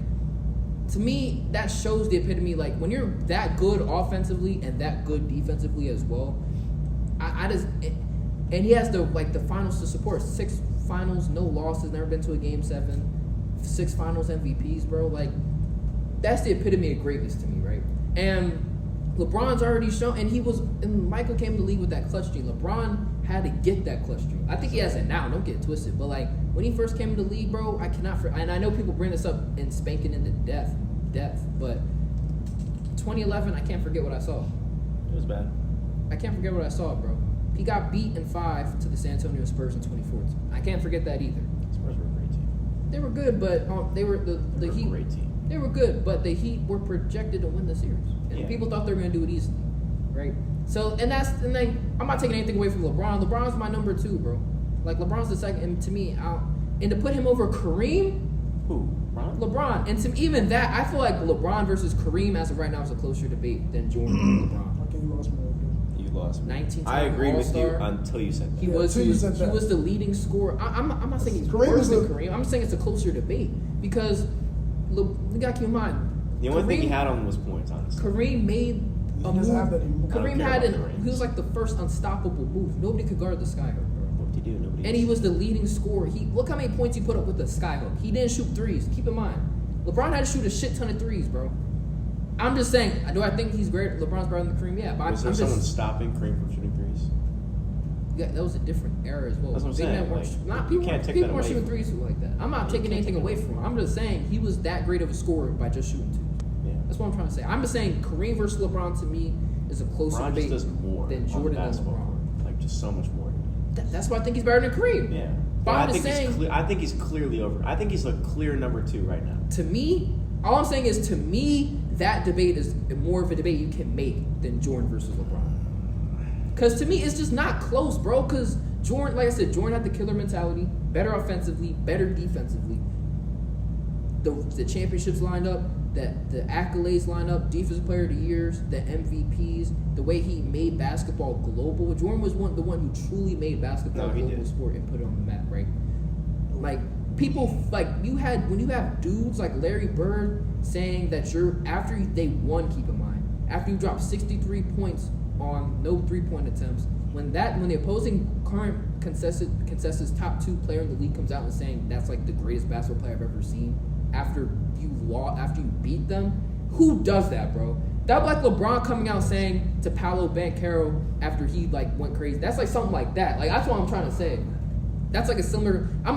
To me, that shows the epitome. Like when you're that good offensively and that good defensively as well, and he has the finals to support. 6 finals, no losses, never been to a game 7, 6 finals MVPs, bro. Like that's the epitome of greatness to me, right? And LeBron's already shown, and Michael came to the league with that clutch gene. LeBron had to get that clutch gene. I think he has it now. Don't get it twisted. But like when he first came to the league, bro, I cannot. And I know people bring this up and spanking into death. But 2011, I can't forget what I saw. It was bad. I can't forget what I saw, bro. He got beat in 5 to the San Antonio Spurs in 2014. I can't forget that either. Spurs were a great team. They were good, but they were the They were Heat. a great team. They were good, but the Heat were projected to win the series, and Yeah. people thought they were going to do it easily, right? So, and I'm not taking anything away from LeBron. LeBron's my number 2, bro. Like LeBron's the second, and to me, and to put him over Kareem, Who? Ron? LeBron, and to even that, I feel like LeBron versus Kareem as of right now is a closer debate than Jordan and LeBron. Okay, you lost me right there. You lost me. 19 I agree with you All-Star. until you said that. He Yeah, was until you said that. the leading scorer. I'm not saying he's Kareem worse was than the- Kareem. I'm saying it's a closer debate because you gotta keep in mind. The only thing he had on him was points, honestly. Kareem made a He doesn't have that move. anymore. Kareem care had about Kareem. he was like the first unstoppable move. Nobody could guard the skyhook, bro. What did he do? Nobody. And he was the leading scorer. Look how many points he put up with the skyhook. He didn't shoot threes. Keep in mind, LeBron had to shoot a shit ton of threes, bro. I'm just saying. Do I think he's great? LeBron's better than Kareem? Yeah, but Was there someone stopping Kareem from shooting threes? Yeah, that was a different era as well. That's what I'm Big saying, men weren't- like, not you people. can't take People that weren't away shooting from threes like that. I'm not You taking can't anything take away that from him. I'm just saying he was that great of a scorer by just shooting twos. Yeah. That's what I'm trying to say. I'm just saying Kareem versus LeBron to me is a closer LeBron debate just does more than on the Jordan and basketball LeBron. court. Like just so much more. That's why I think he's better than Kareem. Yeah. But I'm I just think saying, I think he's clearly over. I think he's a clear number 2 right now. to me, all I'm saying is to me, that debate is more of a debate you can make than Jordan versus LeBron. Because to me, it's just not close, bro. Because Jordan, like I said, Jordan had the killer mentality, better offensively, better defensively. The championships lined up, the accolades lined up, defensive player of the years, the MVPs, the way he made basketball global. Jordan was the one who truly made basketball a No, he global did. sport and put it on the map, right? Like people, like when you have dudes like Larry Bird saying that after they won, keep in mind, after you drop 63 points on no 3-point attempts, when the opposing current consensus top 2 player in the league comes out and saying that's like the greatest basketball player I've ever seen after you beat them, who does that, bro? That would like LeBron coming out saying to Paolo Banchero after he like went crazy. That's like something like that. Like that's what I'm trying to say. That's like a similar. I'm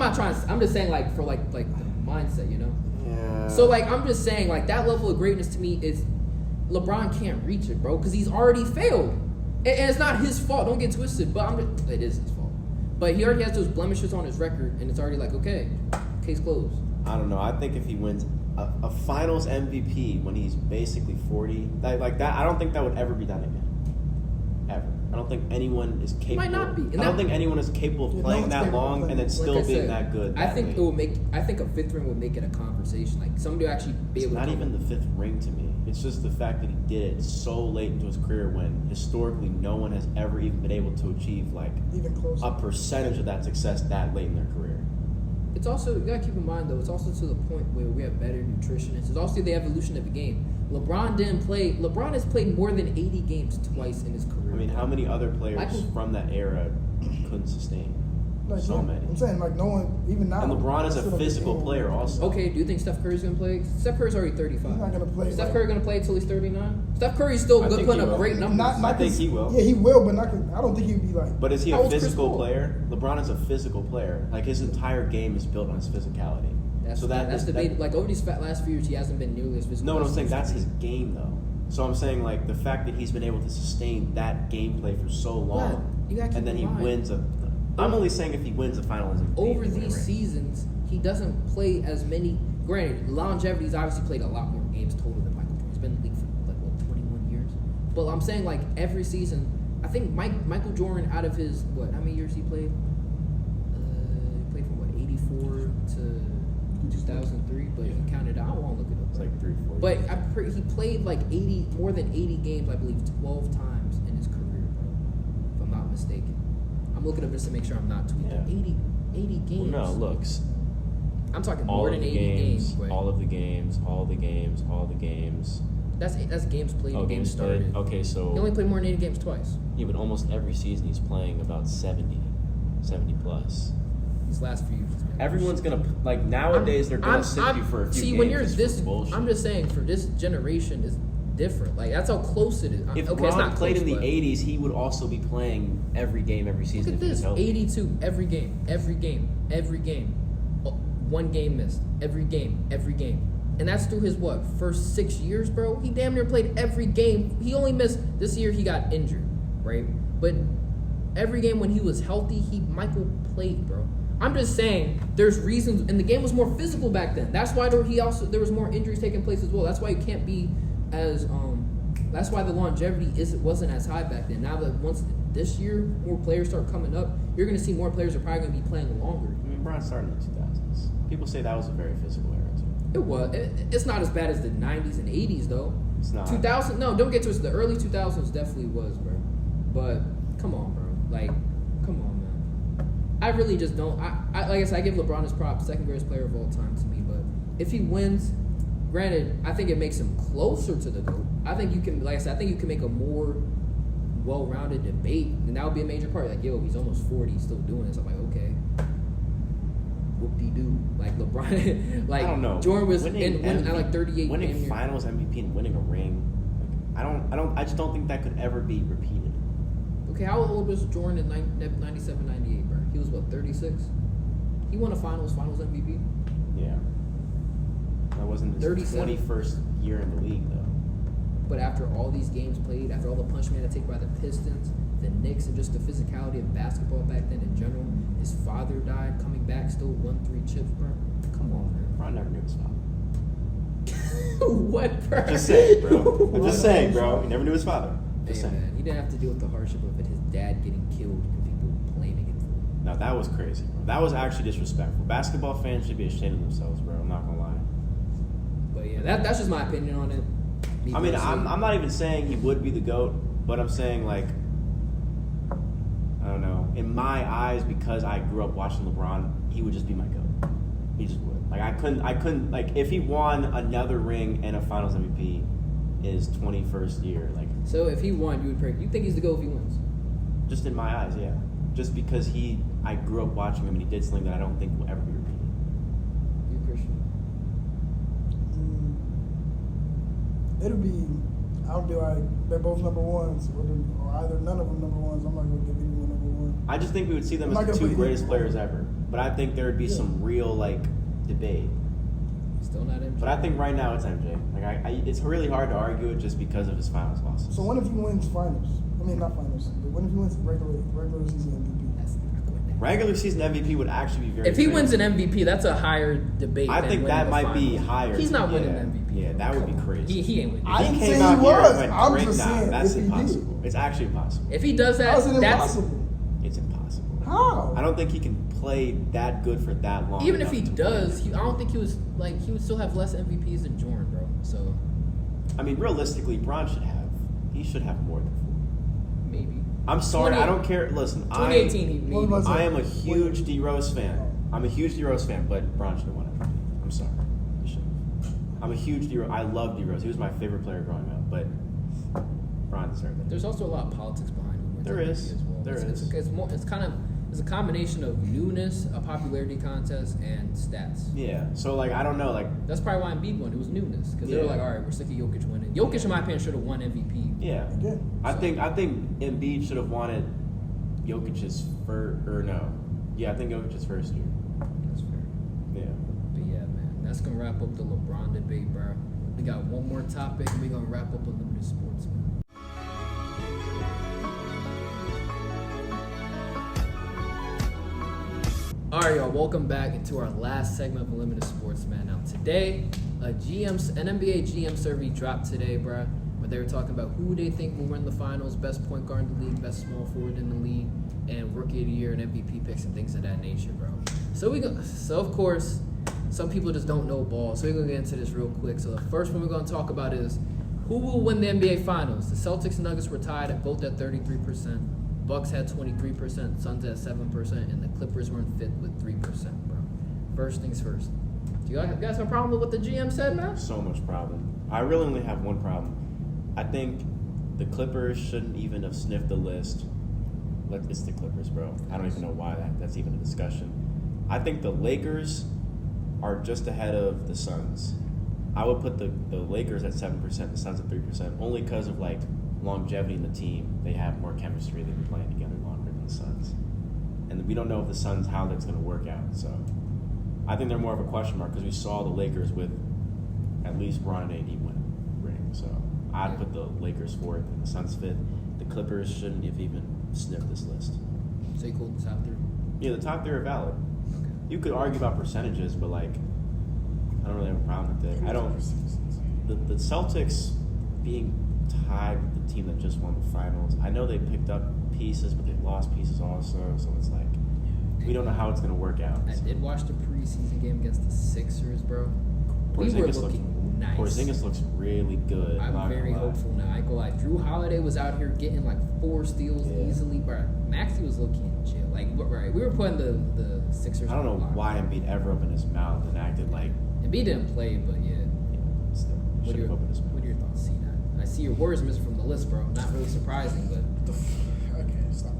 just saying like for like the mindset, you know. Yeah. So like I'm just saying like that level of greatness to me is LeBron can't reach it, bro, because he's already failed, and it's not his fault. Don't get twisted, but it is his fault. But he already has those blemishes on his record, and it's already like okay, case closed. I don't know. I think if he wins a Finals MVP when he's basically 40, like that, I don't think that would ever be done again. Ever. I don't think anyone is capable. Might not be. And I don't that- think anyone is capable of Yeah, playing no one's that capable of long playing. and then still Like I being said, that good. I that think late. it will make. I think a 5th ring would make it a conversation. Like somebody will actually be It's able. not to even the 5th ring to me. It's just the fact that he did it so late into his career when historically no one has ever even been able to achieve like Even closer. a percentage of that success that late in their career. It's also, you gotta keep in mind though, it's also to the point where we have better nutritionists. It's also the evolution of the game. LeBron has played more than 80 games twice in his career. I mean, how many other players Michael- from that era couldn't sustain? Like, So no, many. I'm saying like no one even now. And LeBron is still a don't physical think player anyone- also. Okay, do you think Steph Curry's gonna play? Steph Curry's already 35. He's not gonna play. Steph like- Curry gonna play until he's 39? Steph Curry's still I good, think putting he up will. great numbers. I think he will. Yeah, he will, but not. I don't think he'd be like. But is he How a old's Chris physical Paul? player? LeBron is a physical player. Like his entire game is built on his physicality. That's that debated. Like over these last few years, he hasn't been nearly as physical. No, what as I'm saying he that's used his game though. So I'm saying like the fact that he's been able to sustain that gameplay for so long, you gotta keep and then in he mind. wins a. I'm only saying if he wins the finals to be. Over these seasons, he doesn't play as many. Granted, longevity's obviously played a lot more games total than Michael Jordan. He's been in the league for like what 21 years. But I'm saying like every season, I think Michael Jordan out of his how many years he played? He played from 84 to 2003, but he counted out. I won't look it up. It's like 3-4. But he played like more than 80 games, I believe, 12 times in his career, bro. If I'm not mistaken. I'm looking up just to make sure I'm not tweaking. Yeah. 80 games. Well, no, looks. I'm talking All more of than the 80 games, but all of the games, all the games, all the games. that's games played. Oh, and games started. played. Okay, so He only played more than 80 games twice. yeah, but almost every season he's playing about 70 plus. These last few years. it's been- Everyone's gonna like nowadays. They're gonna sit you for a few see, games. when you're just this, for bullshit. I'm just saying for this generation is different. Like that's how close it is. If okay, it's Ron not played close, in the but 80s, he would also be playing every game, every season. Look at if he was this, healthy. 82 every game. Oh, one game missed every game, and that's through his first 6 years, bro. He damn near played every game. He only missed this year. He got injured, right? But every game when he was healthy, Michael played, bro. I'm just saying, there's reasons, and the game was more physical back then. That's why there was more injuries taking place as well. That's why you can't be as that's why the longevity wasn't as high back then. Now that once this year more players start coming up, you're gonna see more players are probably gonna be playing longer. I mean, Brian started in the 2000s. People say that was a very physical era too. It was. It's not as bad as the 90s and 80s though. It's not. 2000. No, don't get to it. The early 2000s definitely was, bro. But come on, bro. Like, come on, man. I really just don't. I like I said, I give LeBron his props, second greatest player of all time to me. But if he wins, Granted, I think it makes him closer to the GOAT. I think you can, like I said, I think you can make a more well-rounded debate, and that would be a major part. Like, yo, he's almost 40, he's still doing this. I'm like, okay. Whoop-de-doo. Like, LeBron, like, I don't know. Jordan was winning at like 38. winning finals MVP and winning a ring. Like, I just don't think that could ever be repeated. Okay, how old was Jordan in 97, 98, bro? He was, what, 36? He won a finals MVP? Yeah. That wasn't his 37. 21st year in the league, though. But after all these games played, after all the punishment had to take by the Pistons, the Knicks, and just the physicality of basketball back then in general, his father died, coming back, still won 3 chips, bro. Come on, man. Ron never knew his father. What, bro? Just saying, bro. I'm just saying, bro. He never knew his father. Just Hey, saying. man, he didn't have to deal with the hardship of it, his dad getting killed and people blaming him for it. No, that was crazy, bro. That was actually disrespectful. Basketball fans should be ashamed of themselves, bro. I'm not gonna lie. But yeah, that's just my opinion on it. I mean, I'm not even saying he would be the GOAT, but I'm saying, like, I don't know. In my eyes, because I grew up watching LeBron, he would just be my GOAT. He just would. Like, I couldn't, like, if he won another ring and a Finals MVP in his 21st year, like. So if he won, you think he's the GOAT if he wins? Just in my eyes, yeah. Just because I grew up watching him and he did something that I don't think will ever be repeated. You Christian? It'll be. I'll be like they're both number ones, or either none of them number ones. I'm not gonna give anyone number one. I just think we would see them I'm as not the gonna 2 put greatest him- players ever. But I think there would be some real, like, debate. Still not MJ. But I think right now it's MJ. Like, it's really hard to argue it just because of his finals losses. So what if he wins finals? I mean, not finals, but what if he wins regular season MVP? That's not going to Regular season MVP would actually be very. If he crazy. wins an MVP, that's a higher debate. I than think winning that the might be finals. higher. He's not winning Yeah. MVP. Yeah, that would be crazy. He ain't winning. I He didn't came say out he here and was. went I'm great. just saying, That's if he did. impossible. It's actually impossible. If he does that, How's it that's impossible? It's impossible. How? I don't think he can play that good for that long. even if he enough to does, win. I don't think he would still have less MVPs than Jordan, bro. So I mean, realistically, Bron should have more than 4. maybe. I'm sorry, 20 I don't care. Listen, 2018, he What maybe. was it? I am a huge D Rose fan. I'm a huge D Rose fan, but Bron should have won MVP. I'm sorry, he should have. I'm a huge D Rose. I love D Rose. He was my favorite player growing up, but Bron deserved it. There's also a lot of politics behind him. There is. As well. There it's, is. It's a combination of newness, a popularity contest, and stats. Yeah. So like, I don't know. Like, That's probably why Embiid won. It was newness because they were Yeah. like, all right, we're sick of Jokic winning. Jokic, in my opinion, should have won MVP. yeah. Again. I think Embiid should have wanted Jokic's I think Jokic's first year. That's fair. Yeah. But yeah, man, that's gonna wrap up the LeBron debate, bro. We got one more topic, and we're gonna wrap up Unlimited Sports, man. All right, y'all. Welcome back into our last segment of Unlimited Sports, man. Now today, an NBA GM survey dropped today, bro. Where they were talking about who they think will win the finals, best point guard in the league, best small forward in the league, and rookie of the year and MVP picks and things of that nature, bro. So of course, some people just don't know ball. So we're gonna get into this real quick. So the first one we're gonna talk about is who will win the NBA finals. The Celtics and Nuggets were tied at both at 33%. Bucks had 23%, Suns had 7%, and the Clippers were in 5th with 3%, bro. First things first. Do you guys have a problem with what the GM said, man? So much problem. I really only have one problem. I think the Clippers shouldn't even have sniffed the list. It's the Clippers, bro. I don't even know why that's even a discussion. I think the Lakers are just ahead of the Suns. I would put the Lakers at 7%, the Suns at 3%, only because of like longevity in the team. They have more chemistry. They've been playing together longer than the Suns, and we don't know if the Suns how that's going to work out. So I think they're more of a question mark because we saw the Lakers with at least Bron and AD win a ring. So I'd put the Lakers 4th and the Suns 5th. The Clippers shouldn't have even sniffed this list. So you call the top 3? Yeah, the top 3 are valid. Okay. You could argue about percentages, but like, I don't really have a problem with it. I don't. The Celtics being tied with the team that just won the finals. I know they picked up pieces, but they lost pieces also. So it's like we don't know how it's going to work out. I did watch the preseason game against the Sixers, bro. We were looking nice. Porzingis looks really good. I'm very hopeful now. I go like Drew Holiday was out here getting like 4 steals easily, bro. Maxey was looking chill. Like right, we were putting the Sixers. I don't know why Embiid ever opened his mouth and acted like Embiid didn't play, but yeah. What are your thoughts, C9? I see your Warriors missing from the list, bro. Not really surprising, but Okay, stop.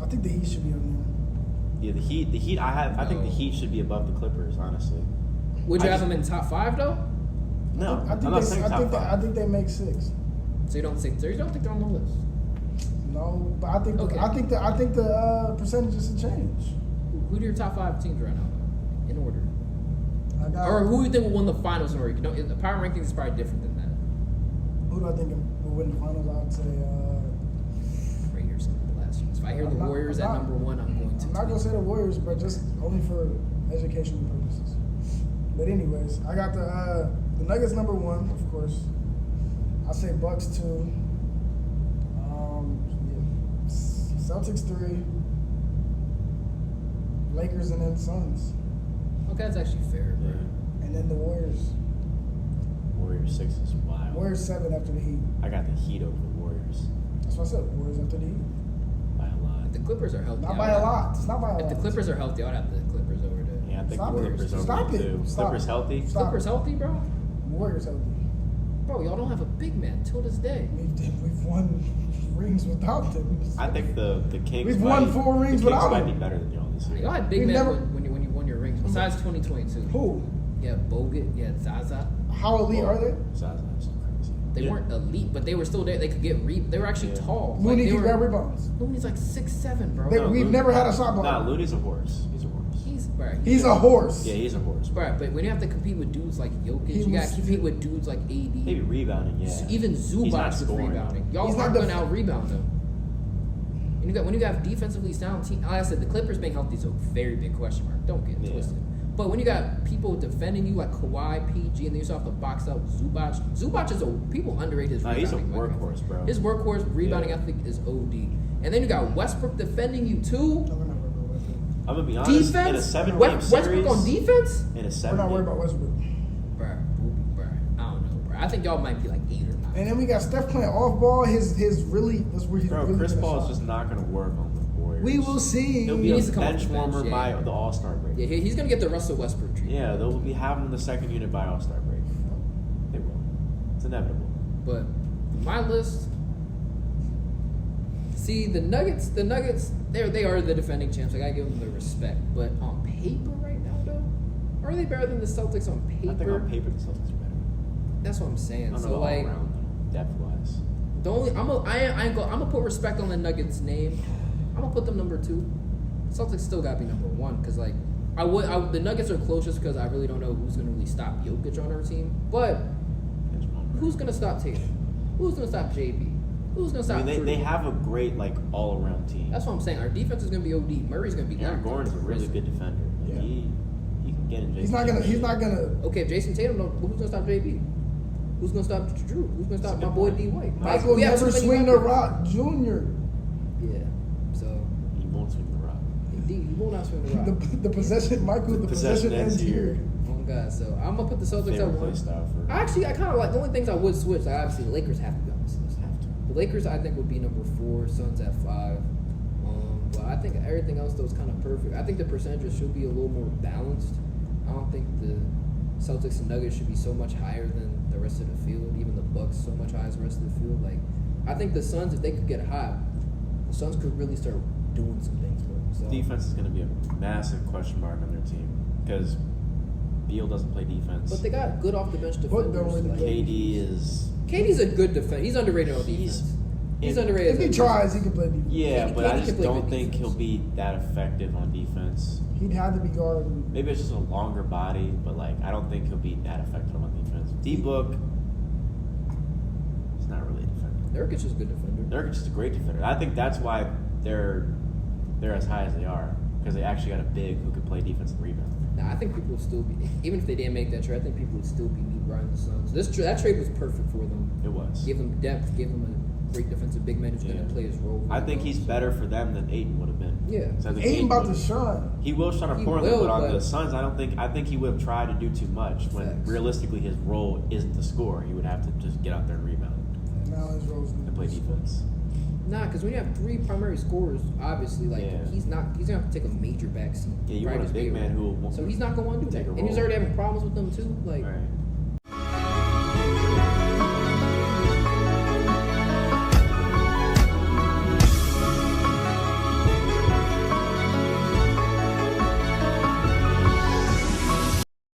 I think the Heat should be on Yeah, the Heat. I think the Heat should be above the Clippers. Honestly. would you have them in top 5 though? No, there. I'm not saying top 5. I think they make 6. So you don't think they're on the list? No, but I think Okay. I think the percentages will change. Who do your top 5 teams right now, though? In order. I got, Or who do you think will win the finals in order? You know, the power rankings is probably different than that. who do I think will win the finals? I would say. Right here's some of the last ones. If I hear the Warriors at number 1, I'm going to. I'm not gonna say the Warriors, but just only for educational purposes. But anyways, I got the Nuggets number 1, of course. I say Bucks 2. Celtics 3. Lakers and then Suns. Okay, that's actually fair, bro. Yeah. And then the Warriors. Warriors 6 is wild. Warriors 7 after the Heat. I got the Heat over the Warriors That's what I said. Warriors after the Heat. by a lot. If the Clippers are healthy, Not by a lot. It's not by a lot. If the Clippers are healthy, I'd have the Clippers over there. Yeah, I think Stop the it. Clippers over Stop them it. too. Stop. Clippers healthy. Stop. Clippers healthy, bro? Warriors healthy. Bro, y'all don't have a big man till this day. We've won rings without them. I think the Kings. We've won 4 rings the Kings without might them. be better than y'all this year. Y'all had big We've men never- when you won your rings. Besides 2022. Who? Yeah, Bogut. Yeah, Zaza. How elite are they? Zaza's crazy. They weren't elite, but they were still there. They could get They were actually Yeah. tall. Looney they can were- grab rebounds. Looney's like 6'7", bro. They- we've never had a shot blocker. Nah, Looney's a horse. He's a horse. He's a horse. Yeah, he's a horse. Bro, but when you have to compete with dudes like Jokic, He you got was- to compete with dudes like AD. Maybe rebounding, yeah. Even He's not Zubac with scoring. rebounding. Y'all He's aren't not going to out rebound them. And when you got defensively sound team, like I said, the Clippers being healthy is a very big question mark. Don't get it Yeah. twisted. But when you got people defending you like Kawhi, PG, and then you still have to box out Zubac. Zubac is people underrate his Nah, he's a rebounding. like, workhorse, bro. His workhorse rebounding Yeah. ethic is OD. And then you got Westbrook defending you too. No, we're not worried about Westbrook. I'm gonna be honest. In a Defense. 7-game series. Westbrook on defense. In a We're 7 not worried about Westbrook. Bruh, I don't know, bruh. I think y'all might be like 8 or 9. And then we got Steph playing off ball. His really that's where he's Bro, really Chris gonna Paul is shine. just not gonna work on the Warriors. We will see. He'll He be needs a to come off bench the bench, warmer yeah. by the All-Star break. Yeah, he's gonna get the Russell Westbrook treatment. Yeah, they'll be having the second unit by All-Star break. They will. It's inevitable. But my list. See the Nuggets. They are the defending champs. I gotta give them the respect. But on paper, right now, though, are they better than the Celtics on paper? I think on paper the Celtics are better. That's what I'm I saying. don't know So all like, around though, depth-wise. the only I'm gonna put respect on the Nuggets name. I'm gonna put them number 2. Celtics still gotta be number 1 because like the Nuggets are closest because I really don't know who's gonna really stop Jokic on our team. But who's gonna stop Tatum? Who's gonna stop JB? Who's gonna stop? I mean, they have a great all-around team. That's what I'm saying. Our defense is gonna be OD. Murray's gonna be. Aaron Gordon's a really good defender. Like, Yeah. he can get in. He's not gonna. Okay, if Jason Tatum, who's gonna stop JB? Who's gonna stop Drew? Who's gonna stop That's a my good boy point. D White? Michael We have never too many swing the weapons. rock, Junior. Yeah. So He won't swing the rock. indeed, he will not swing the rock. The possession, Michael. The possession ends here. Oh God. So I'm gonna put the Celtics at Favorite 1. play style for. Actually, I kind of like the only things I would switch. Like obviously, the Lakers have to be on this list. Have to. The Lakers, I think, would be number 4. Suns at 5. But I think everything else though is kind of perfect. I think the percentages should be a little more balanced. I don't think the Celtics and Nuggets should be so much higher than the rest of the field. Even the Bucks so much higher as the rest of the field. Like I think the Suns, if they could get hot, the Suns could really start doing some things for them. So. Defense is going to be a massive question mark on their team because Beal doesn't play defense. But they got good off the bench defenders. don't really Like, play. KD is. KD's a good defender. He's underrated on defense. He's underrated. If he as a- tries, he can play defense. Yeah, KD but I can just play don't good think defense. he'll be that effective on defense. He'd have to be guarding. Maybe it's just a longer body, but I don't think he'll be that effective on defense. D-Book, he's not really a defender. Nurkic is a good defender. Nurkic is a great defender. I think that's why they're as high as they are because they actually got a big who can play defense and rebound. Nah, I think people would still be, even if they didn't make that trade, I think people would still be riding the Suns. That trade was perfect for them. It was. Give them depth, give them a great defensive big man who's going Yeah. to play his role. I think he's better for them than Ayton would have been. Yeah. So I think Aiden about to would- shine. He will shine He a Portland, will, but on but- the Suns, I think he would have tried to do too much when Facts. realistically his role isn't to score. He would have to just get out there and rebound Now his role's and play defense. Nah, because when you have 3 primary scorers, obviously, Yeah. he's going to have to take a major backseat. Yeah, you Probably want a just big be man able- who will So he's not going to want to do take that. a And he's role. already having problems with them, too. Like, Right.